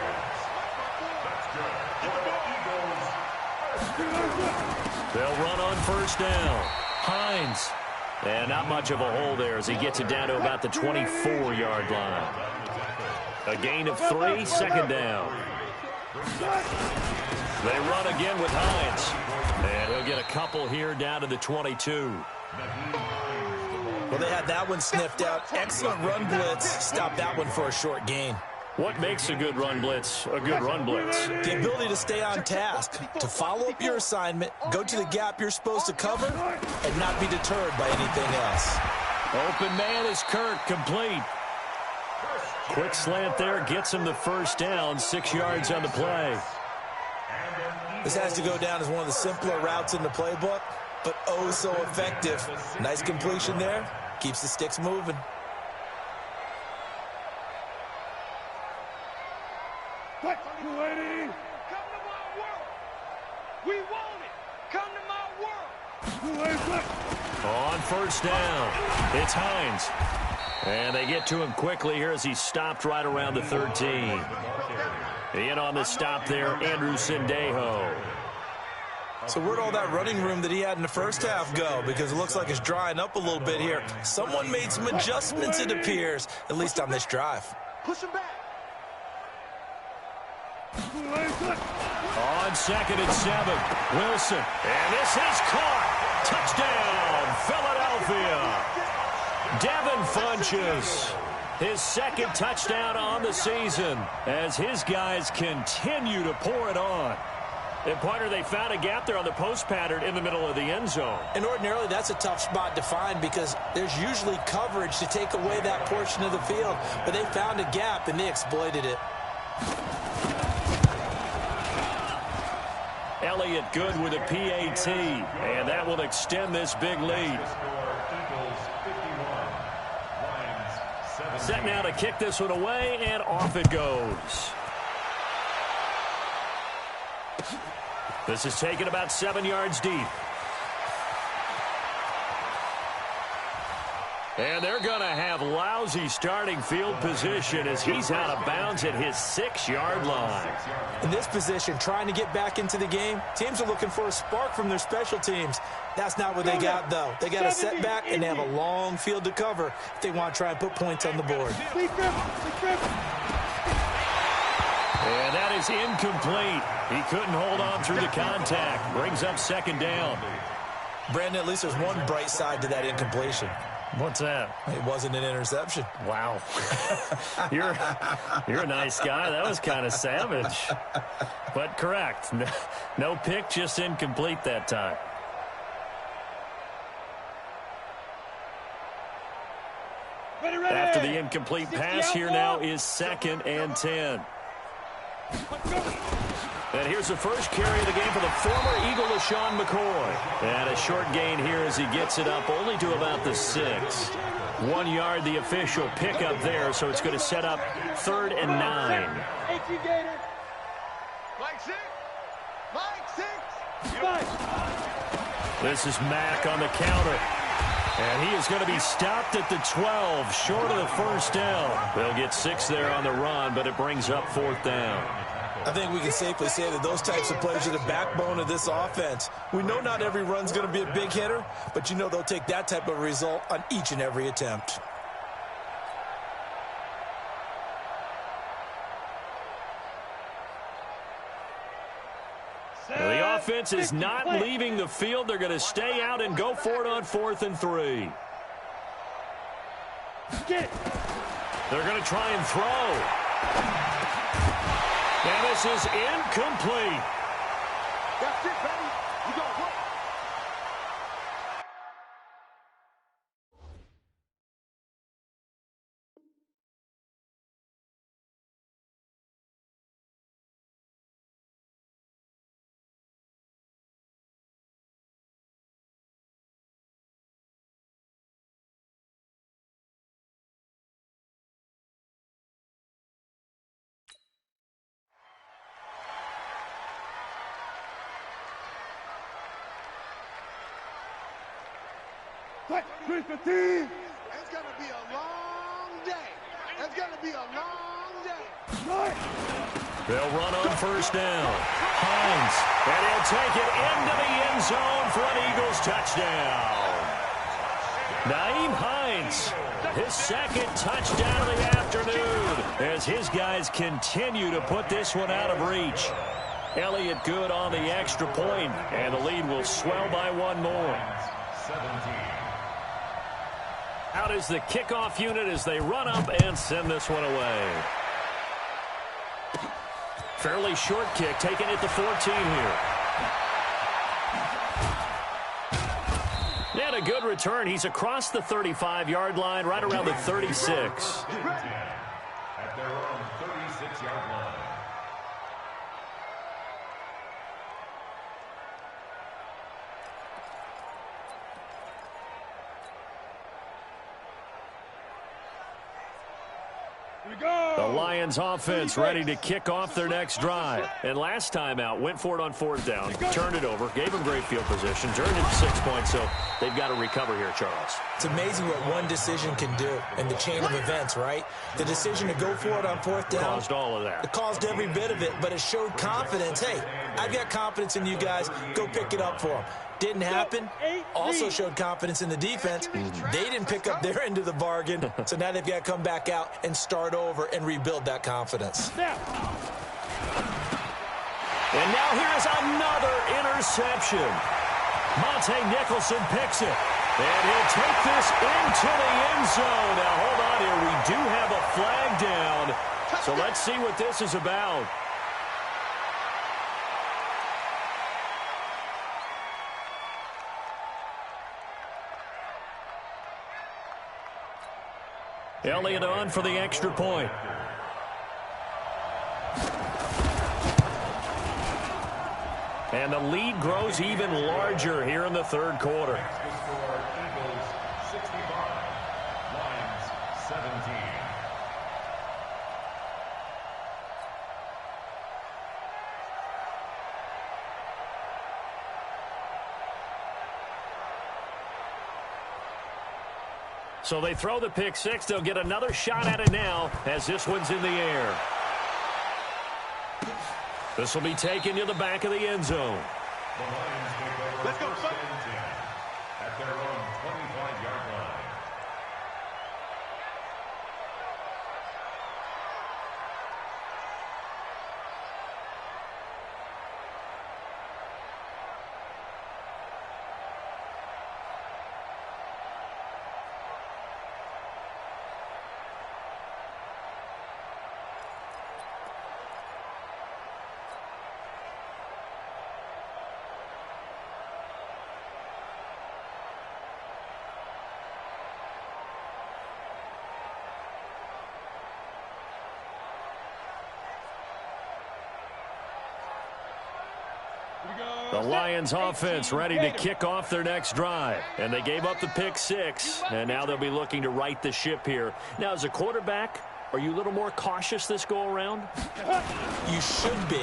They'll run on 1st down. Hines. And not much of a hole there as he gets it down to about the 24-yard line. A gain of 3, 2nd down. They run again with Hines. And he'll get a couple here down to the 22. Well, they had that one sniffed out. Excellent run blitz. Stopped that one for a short gain. What makes a good run blitz a good run blitz? The ability to stay on task, to follow up your assignment, go to the gap you're supposed to cover, and not be deterred by anything else. Open man is Kirk, complete. Quick slant there, gets him the 1st down, 6 yards on the play. This has to go down as one of the simpler routes in the playbook, but oh so effective. Nice completion there, keeps the sticks moving. Come to my world. On first down, it's Hines. And they get to him quickly here as he stopped right around the 13. In on the stop there, Andrew Sendejo. So where'd all that running room that he had in the first half go? Because it looks like it's drying up a little bit here. Someone made some adjustments, it appears, at least on this drive. Push him back. On 2nd and 7, Wilson. And this is caught. Touchdown, Philadelphia. Devin Funchess, his 2nd touchdown on the season as his guys continue to pour it on. And, partner, they found a gap there on the post pattern in the middle of the end zone. And ordinarily, that's a tough spot to find because there's usually coverage to take away that portion of the field. But they found a gap, and they exploited it. Elliott good with a PAT, and that will extend this big lead. Set now to kick this one away, and off it goes. This is taken about 7 yards deep. And they're going to have lousy starting field position as he's out of bounds at his 6-yard line. In this position, trying to get back into the game, teams are looking for a spark from their special teams. That's not what they got, though. They got a setback, and they have a long field to cover if they want to try and put points on the board. And that is incomplete. He couldn't hold on through the contact. Brings up 2nd down. Brandon, at least there's one bright side to that incompletion. What's that? It wasn't an interception. Wow. You're a nice guy. That was kind of savage. But correct. No pick, just incomplete that time. After the incomplete pass, here now is 2nd and 10. And here's the first carry of the game for the former Eagle, LaShawn McCoy. And a short gain here as he gets it up only to about the 6. 1 yard, the official pickup there, so it's going to set up 3rd and 9. This is Mack on the counter. And he is going to be stopped at the 12, short of the first down. They'll get 6 there on the run, but it brings up 4th down. I think we can safely say that those types of plays are the backbone of this offense. We know not every run's going to be a big hitter, but you know they'll take that type of result on each and every attempt. The offense is not leaving the field. They're going to stay out and go for it on 4th and 3. They're going to try and throw. And this is incomplete. That's it, baby. You got what? It's going to be a long day. It's going to be a long day. They'll run on first down. Hines, and he'll take it into the end zone for an Eagles touchdown. Nyheim Hines, his 2nd touchdown of the afternoon as his guys continue to put this one out of reach. Elliott good on the extra point, and the lead will swell by 1 more. 17. Out is the kickoff unit as they run up and send this one away. Fairly short kick taken at the 14 here. And a good return. He's across the 35-yard line, right around the 36. At their own 36-yard line. The Lions offense ready to kick off their next drive. And last time out, went for it on 4th down, turned it over, gave them great field position, turned it to 6 points, so they've got to recover here, Charles. It's amazing what one decision can do in the chain of events, right? The decision to go for it on 4th down. Caused all of that. It caused every bit of it, but it showed confidence. Hey, I've got confidence in you guys. Go pick it up for them. Didn't happen. Also showed confidence in the defense. They didn't pick up their end of the bargain, so now they've got to come back out and start over and rebuild that confidence. And now here's another interception. Monte Nicholson picks it. And he'll take this into the end zone. Now, hold on here. We do have a flag down. So let's see what this is about. Elliott on for the extra point. And the lead grows even larger here in the 3rd quarter. Eagles 65, Lions 17. So they throw the pick 6. They'll get another shot at it now as this one's in the air. This will be taken to the back of the end zone. The Lions take over. Let's go, son. At their own 25-yard line. The Lions offense ready to kick off their next drive. And they gave up the pick 6, and now they'll be looking to right the ship here. Now, as a quarterback, are you a little more cautious this go-around? You should be,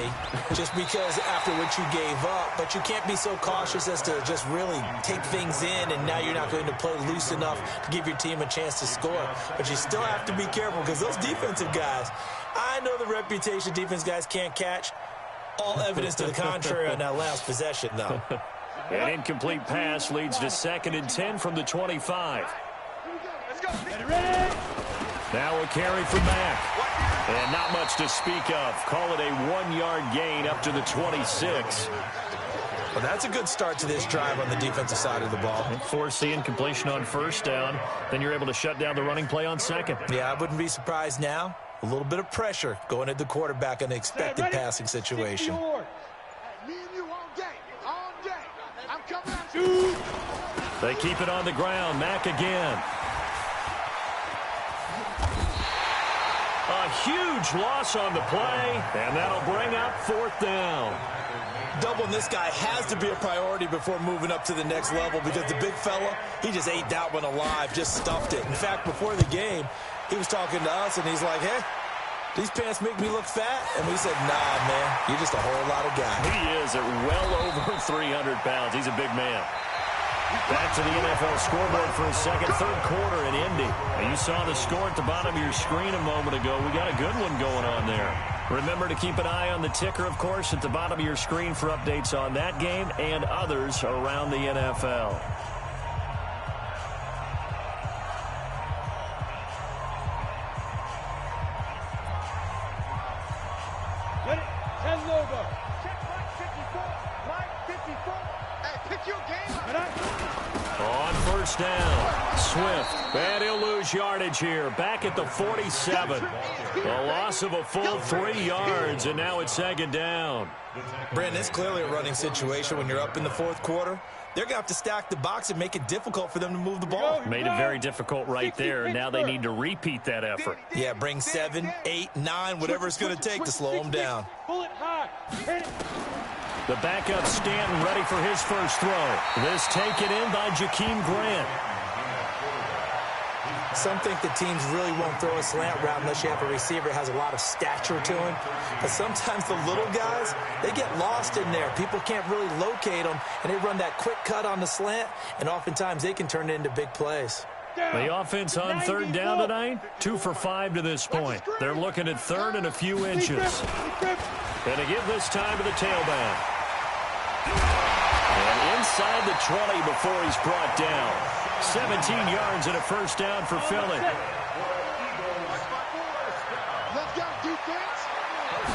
just because after what you gave up, but you can't be so cautious as to just really take things in, and now you're not going to play loose enough to give your team a chance to score. But you still have to be careful because those defensive guys, I know the reputation defense guys can't catch. All evidence to the contrary on that last possession, though. An incomplete pass leads to 2nd and 10 from the 25. Let's go. Now a carry from Mack. And not much to speak of. Call it a 1-yard gain up to the 26. Well, that's a good start to this drive on the defensive side of the ball. Force the incompletion on 1st down. Then you're able to shut down the running play on 2nd. Yeah, I wouldn't be surprised now. A little bit of pressure going at the quarterback in an expected passing situation. Me and you all day. I'm coming at you. They keep it on the ground. Mack again. A huge loss on the play, and that'll bring up 4th down. Doubling this guy has to be a priority before moving up to the next level because the big fella, he just ate that one alive, just stuffed it. In fact, before the game, he was talking to us, and he's like, hey, these pants make me look fat? And we said, nah, man, you're just a whole lot of guy. He is at well over 300 pounds. He's a big man. Back to the NFL scoreboard for a second, 3rd quarter in Indy. And you saw the score at the bottom of your screen a moment ago. We got a good one going on there. Remember to keep an eye on the ticker, of course, at the bottom of your screen for updates on that game and others around the NFL. Get it. 10 logo. Check line 54. Line 54. Hey, pick your game up. On 1st down, Swift. And he'll lose yardage here. Back at the 47. A loss of a full 3 yards, and now it's 2nd down. Brandon, it's clearly a running situation when you're up in the 4th quarter. They're going to have to stack the box and make it difficult for them to move the ball. Made it very difficult right there. Now they need to repeat that effort. Yeah, bring 7, 8, 9, whatever it's going to take to slow them down. Pull it high. Hit it. The backup Stanton ready for his first throw. This taken in by Jakeem Grant. Some think the teams really won't throw a slant route unless you have a receiver that has a lot of stature to him. But sometimes the little guys, they get lost in there. People can't really locate them, and they run that quick cut on the slant, and oftentimes they can turn it into big plays. The offense on third down tonight, 2 for 5 to this point. They're looking at third and a few inches. And to give this time to the tailback. And inside the 20 before he's brought down. 17 yards and a first down for Philly. Let's go, defense.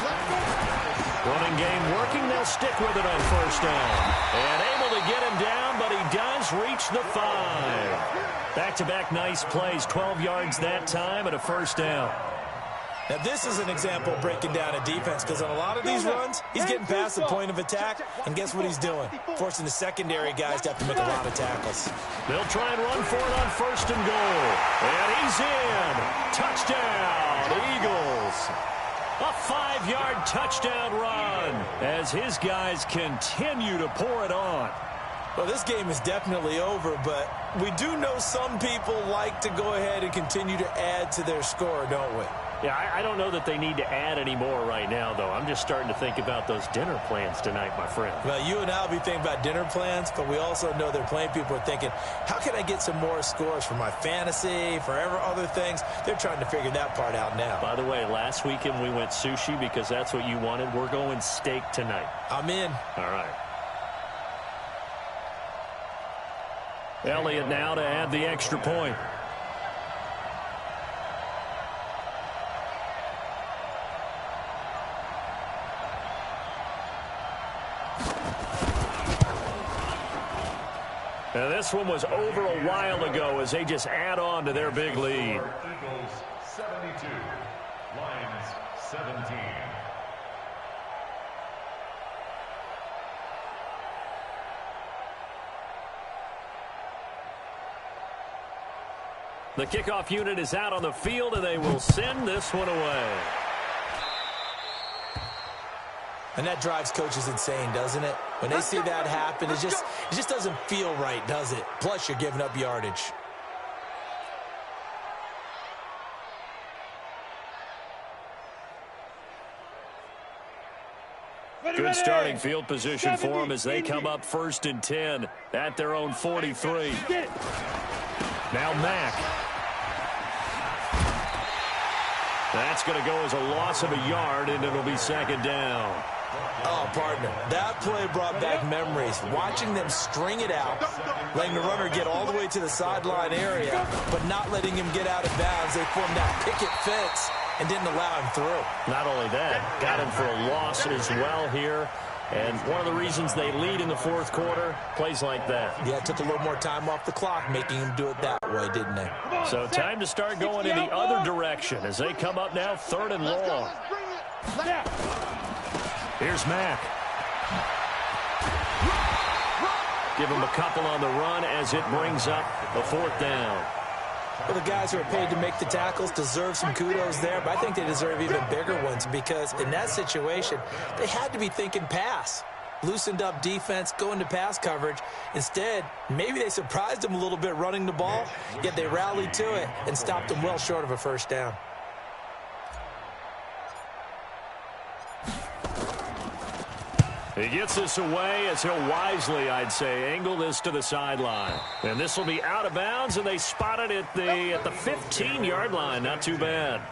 Let's go. Running game working. They'll stick with it on first down. And able to get him down, but he does reach the 5. Back-to-back nice plays. 12 yards that time and a first down. Now, this is an example of breaking down a defense, because on a lot of these runs, he's getting past the point of attack, and guess what he's doing? Forcing the secondary guys to have to make a lot of tackles. They'll try and run for it on first and goal. And he's in. Touchdown, Eagles. A 5-yard touchdown run as his guys continue to pour it on. Well, this game is definitely over, but we do know some people like to go ahead and continue to add to their score, don't we? Yeah, I don't know that they need to add any more right now, though. I'm just starting to think about those dinner plans tonight, my friend. Well, you and I will be thinking about dinner plans, but we also know they're playing people are thinking, how can I get some more scores for my fantasy, for other things? They're trying to figure that part out now. By the way, last weekend we went sushi because that's what you wanted. We're going steak tonight. I'm in. All right. Elliott now to add the extra point. Now this one was over a while ago as they just add on to their big lead. Eagles 72, Lions 17. The kickoff unit is out on the field, and they will send this one away. And that drives coaches insane, doesn't it? When they see that happen, it just doesn't feel right, does it? Plus, you're giving up yardage. Good starting field position for them as they come up 1st and 10 at their own 43. Now Mack. That's going to go as a loss of a yard, and it'll be 2nd down. Oh, partner, that play brought back memories. Watching them string it out, letting the runner get all the way to the sideline area, but not letting him get out of bounds. They formed that picket fence and didn't allow him through. Not only that, got him for a loss as well here. And one of the reasons they lead in the 4th quarter, plays like that. Yeah, it took a little more time off the clock, making him do it that way, didn't they? So time to start going in the other direction as they come up now 3rd and long. Here's Mack. Give him a couple on the run as it brings up the 4th down. Well, the guys who are paid to make the tackles deserve some kudos there, but I think they deserve even bigger ones because in that situation, they had to be thinking pass. Loosened up defense, going to pass coverage. Instead, maybe they surprised them a little bit running the ball, yet they rallied to it and stopped them well short of a first down. He gets this away as he'll wisely, I'd say, angle this to the sideline. And this will be out of bounds, and they spot it at the 15-yard line. Not too bad.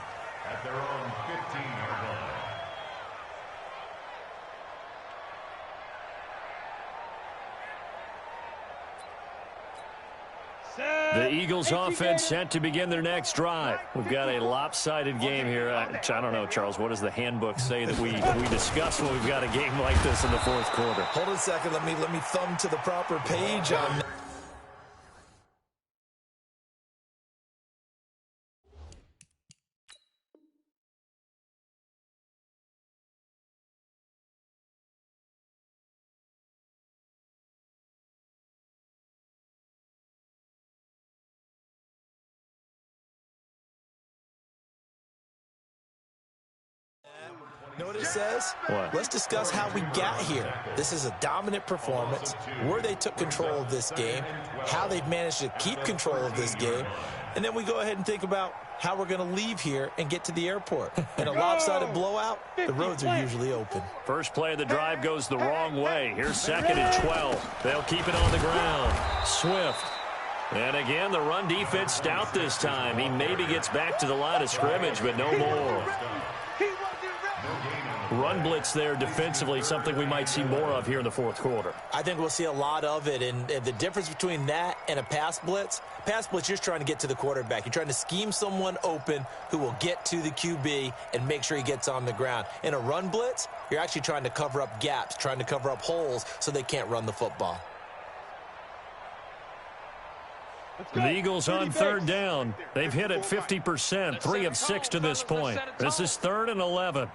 At their own 15-yard line. The Eagles offense set to begin their next drive. We've got a lopsided game here. I don't know, Charles, what does the handbook say that we discuss when we've got a game like this in the 4th quarter? Hold on a second. Let me thumb to the proper page on You know what it says? What? Let's discuss how we got here. This is a dominant performance, where they took control of this game, how they've managed to keep control of this game, and then we go ahead and think about how we're going to leave here and get to the airport. In a lopsided blowout, the roads are usually open. First play of the drive goes the wrong way. Here's 2nd and 12. They'll keep it on the ground. Swift. And again, the run defense stout this time. He maybe gets back to the line of scrimmage, but no more. Run blitz there defensively, something we might see more of here in the fourth quarter. I think we'll see a lot of it, and the difference between that and a pass blitz, you're just trying to get to the quarterback. You're trying to scheme someone open who will get to the QB and make sure he gets on the ground. In a run blitz, you're actually trying to cover up gaps, trying to cover up holes so they can't run the football. The Eagles on 3rd down. They've hit it 50%, 3 of 6 to this point. This is 3rd and 11.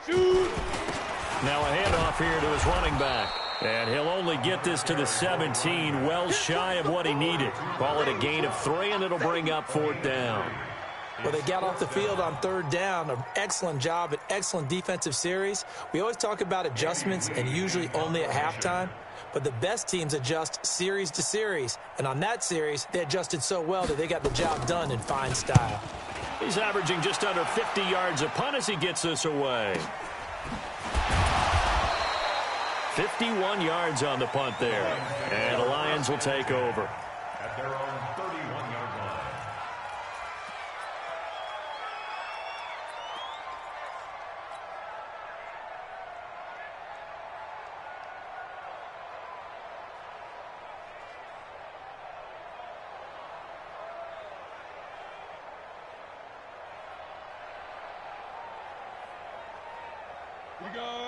Now a handoff here to his running back. And he'll only get this to the 17, well shy of what he needed. Call it a gain of 3, and it'll bring up 4th down. Well, they got off the field on 3rd down. An excellent job, an excellent defensive series. We always talk about adjustments, and usually only at halftime. But the best teams adjust series to series. And on that series, they adjusted so well that they got the job done in fine style. He's averaging just under 50 yards a punt as he gets this away. 51 yards on the punt there. And the Lions will take over. At their own 31-yard line.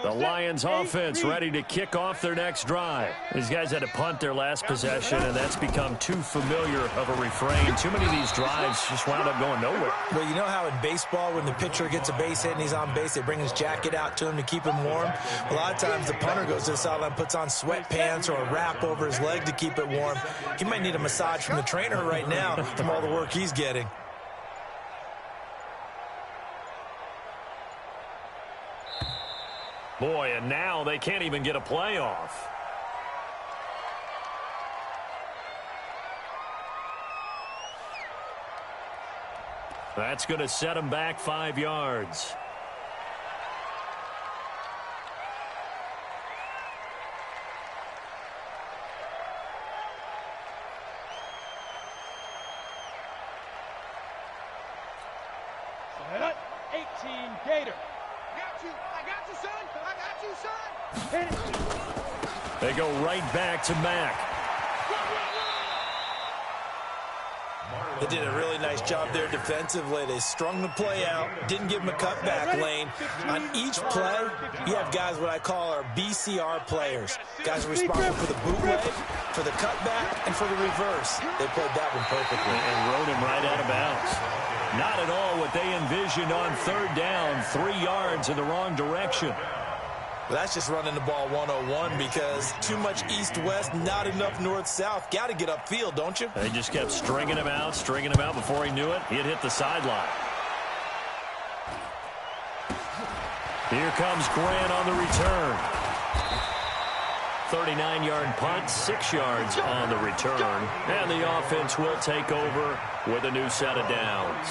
The Lions offense ready to kick off their next drive. These guys had to punt their last possession, and that's become too familiar of a refrain. Too many of these drives just wound up going nowhere. Well, you know how in baseball when the pitcher gets a base hit and he's on base, they bring his jacket out to him to keep him warm? A lot of times the punter goes to the sideline, puts on sweatpants or a wrap over his leg to keep it warm. He might need a massage from the trainer right now from all the work he's getting. Boy, and now they can't even get a playoff. That's going to set them back 5 yards. Set up, 18 Gator. I got you, son. I got you, son. Hit it. They go right back to Mack. They did a really nice job there defensively. They strung the play out, didn't give him a cutback lane. On each play, you have guys what I call our BCR players. Guys are responsible for the bootleg, for the cutback, and for the reverse. They played that one perfectly. And rode him right out of bounds. Not at all what they envisioned on 3rd down, 3 yards in the wrong direction. But that's just running the ball 101 because too much east-west, not enough north-south. Got to get upfield, don't you? They just kept stringing him out before he knew it. He had hit the sideline. Here comes Grant on the return. 39-yard punt, 6 yards on the return. And the offense will take over with a new set of downs.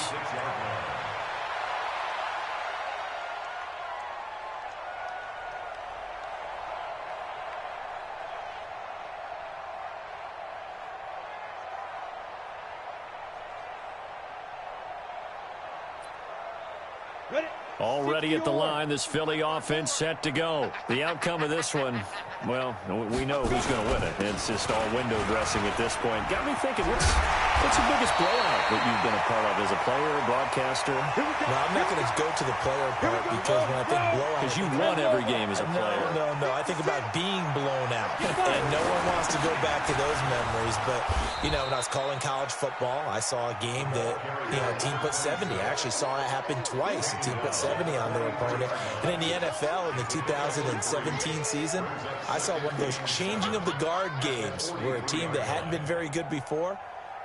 Already at the line, this Philly offense set to go. The outcome of this one, well, we know who's going to win it. It's just all window dressing at this point. Got me thinking, what's the biggest blowout that you've been a part of as a player, broadcaster? No, I'm not going to go to the player part because when I think blowout... Because you won every game as a player. No. I think about being blown out. And no one wants to go back to those memories. But, you know, when I was calling college football, I saw a game that, you know, a team put 70. I actually saw it happen twice. A team put 70 on their opponent. And in the NFL, in the 2017 season, I saw one of those changing of the guard games where a team that hadn't been very good before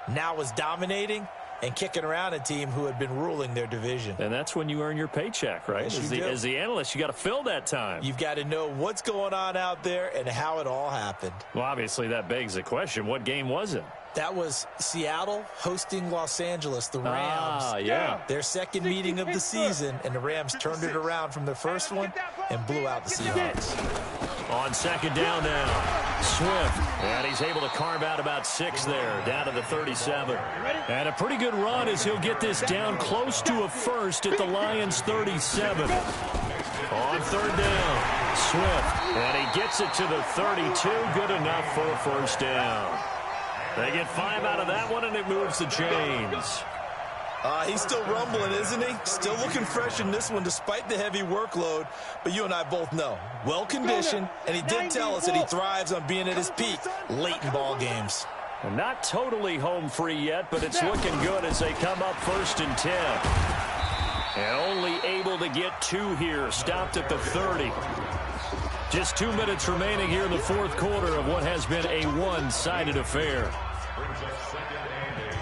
now was dominating. and kicking around a team who had been ruling their division. And that's when you earn your paycheck, right? Yes, As the analyst, you got to fill that time. You've got to know what's going on out there and how it all happened. Well, obviously, that begs the question, what game was it? That was Seattle hosting Los Angeles, the Rams. Yeah. Their second meeting of the season, and the Rams turned it around from their first one and blew out the Seahawks. On second down now, Swift. And he's able to carve out about 6 there, down to the 37. And a pretty good run as he'll get this down close to a first at the Lions' 37. On third down, Swift. And he gets it to the 32. Good enough for a first down. They get 5 out of that one, and it moves the chains. He's still rumbling, isn't he? Still looking fresh in this one despite the heavy workload. But you and I both know, well-conditioned, and he did tell us that he thrives on being at his peak late in ball games. And not totally home free yet, but it's looking good as they come up 1st and 10. And only able to get 2 here, stopped at the 30. Just 2 minutes remaining here in the 4th quarter of what has been a one-sided affair. Brings up 2nd and 8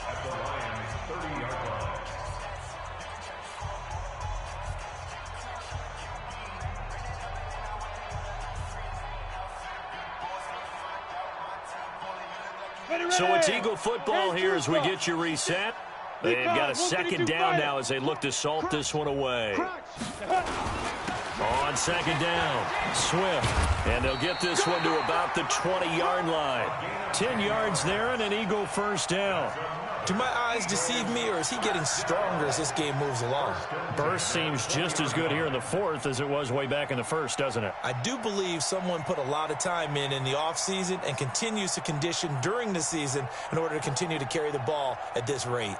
at the Lions' 30-yard line. So it's Eagle football here as we get you reset. They've got a second down now as they look to salt this one away. On second down, Swift. And they'll get this one to about the 20-yard line. 10 yards there and an Eagle first down. Do my eyes deceive me, or is he getting stronger as this game moves along? Burst seems just as good here in the 4th as it was way back in the 1st, doesn't it? I do believe someone put a lot of time in the offseason and continues to condition during the season in order to continue to carry the ball at this rate.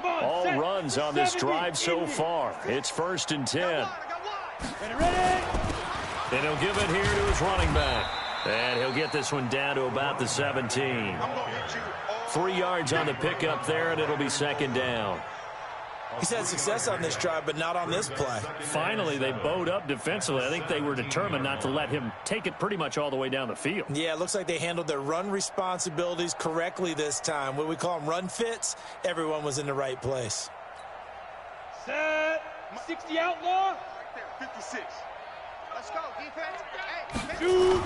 All runs on this drive so far. It's 1st and 10. And he'll give it here to his running back. And he'll get this one down to about the 17. 3 yards on the pickup there, and it'll be second down. He's had success on this drive, but not on this play. Finally, they bowed up defensively. I think they were determined not to let him take it pretty much all the way down the field. Yeah, it looks like they handled their run responsibilities correctly this time. What we call them run fits, everyone was in the right place. Set. 60 outlaw. Right there, 56. Let's go, defense. Hey, Dude.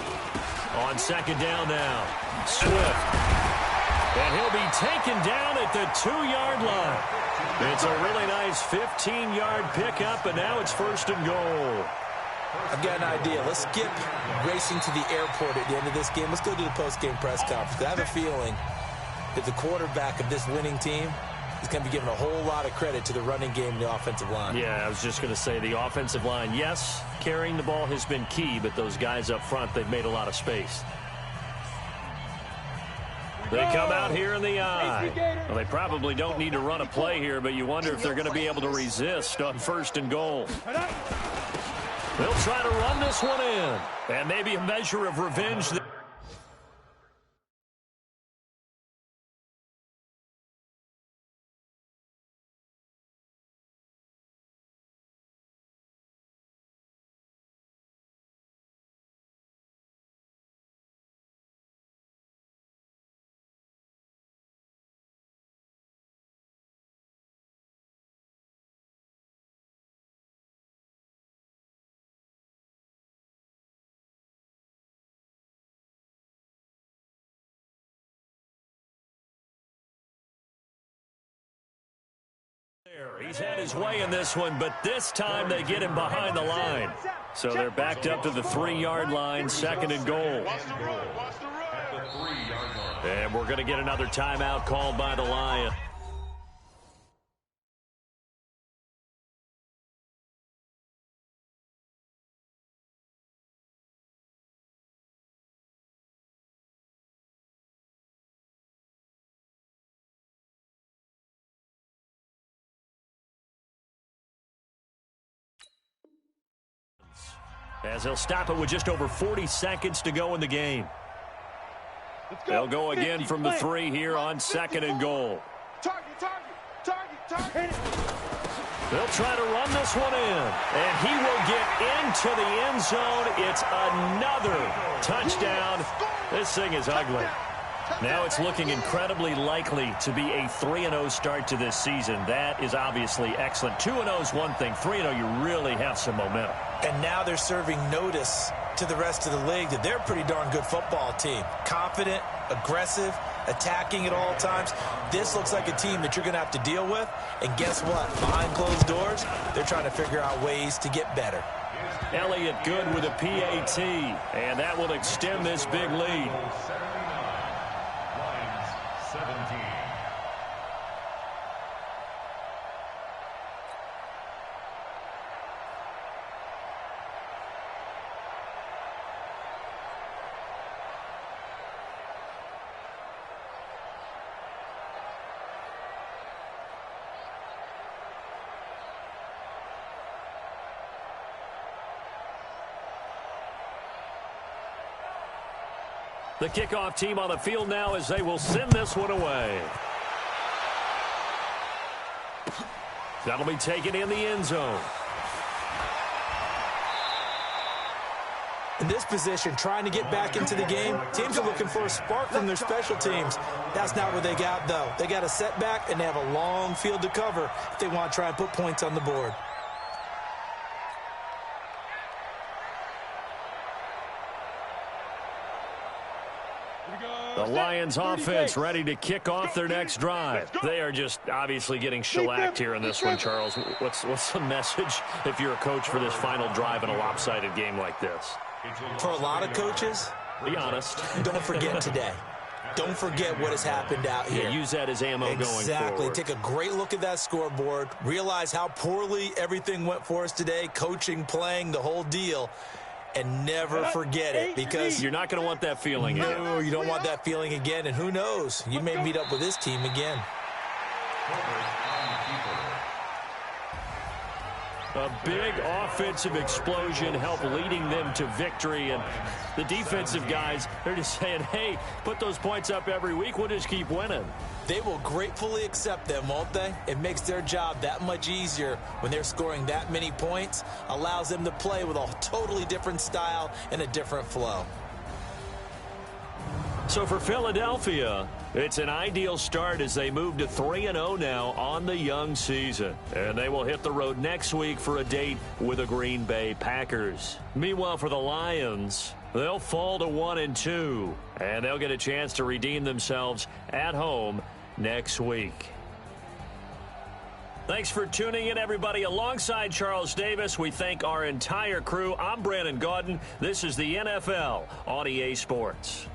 On second down now, Swift. And he'll be taken down at the 2-yard line. It's a really nice 15-yard pickup, and now it's 1st and goal. I've got an idea. Let's skip racing to the airport at the end of this game. Let's go to the post-game press conference. I have a feeling that the quarterback of this winning team is going to be given a whole lot of credit to the running game and the offensive line. Yeah, I was just going to say the offensive line, yes, carrying the ball has been key, but those guys up front, they've made a lot of space. They come out here in the eye. Well, they probably don't need to run a play here, but you wonder if they're going to be able to resist on 1st and goal. They'll try to run this one in, and maybe a measure of revenge. He's had his way in this one, but this time they get him behind the line. So they're backed up to the 3-yard line, 2nd and goal. And we're going to get another timeout called by the Lions. As they'll stop it with just over 40 seconds to go in the game. They'll go again from the 3 here on 2nd and goal. They'll try to run this one in, and he will get into the end zone. It's another touchdown. This thing is ugly. Now it's looking incredibly likely to be a 3-0 start to this season. That is obviously excellent. 2-0 is one thing. 3-0, you really have some momentum. And now they're serving notice to the rest of the league that they're a pretty darn good football team. Confident, aggressive, attacking at all times. This looks like a team that you're going to have to deal with. And guess what? Behind closed doors, they're trying to figure out ways to get better. Elliott good with a PAT, and that will extend this big lead. 17. The kickoff team on the field now as they will send this one away. That'll be taken in the end zone. In this position, trying to get back into the game, teams are looking for a spark from their special teams. That's not what they got, though. They got a setback, and they have a long field to cover if they want to try and put points on the board. The Lions offense ready to kick off their next drive. They are just obviously getting shellacked here in this one, Charles. What's the message if you're a coach for this final drive in a lopsided game like this? For a lot of coaches, be honest. Don't forget today. Don't forget what has happened out here. Yeah, use that as ammo going forward. Exactly. Take a great look at that scoreboard. Realize how poorly everything went for us today. Coaching, playing, the whole deal. And never forget it, because you're not going to want that feeling again. No, you don't want that feeling again. And who knows? You may meet up with this team again. A big offensive explosion helped leading them to victory. And the defensive guys, they're just saying, hey, put those points up every week. We'll just keep winning. They will gratefully accept them, won't they? It makes their job that much easier when they're scoring that many points. Allows them to play with a totally different style and a different flow. So for Philadelphia, it's an ideal start as they move to 3-0 now on the young season. And they will hit the road next week for a date with the Green Bay Packers. Meanwhile, for the Lions, they'll fall to 1-2, and they'll get a chance to redeem themselves at home next week. Thanks for tuning in, everybody. Alongside Charles Davis, we thank our entire crew. I'm Brandon Gaudin. This is the NFL on EA Sports.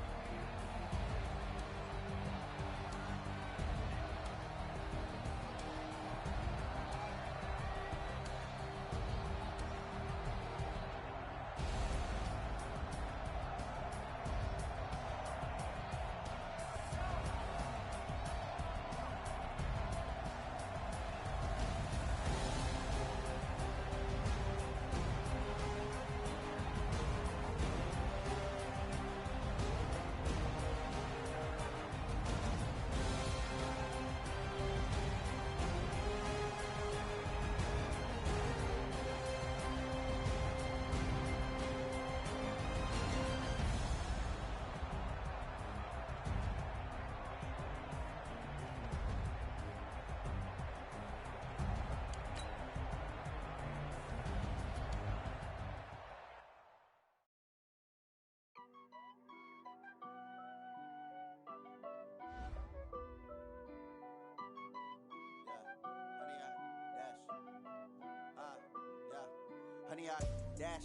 Honey, I dash,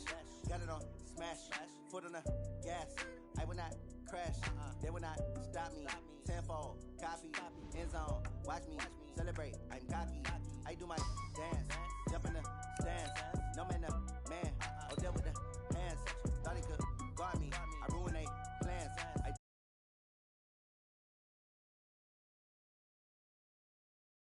got it on smash, foot on the gas. I will not crash, they will not stop me. Tenfold, copy, end zone, watch me celebrate. I'm cocky, I do my dance, jump in the stands, no man up.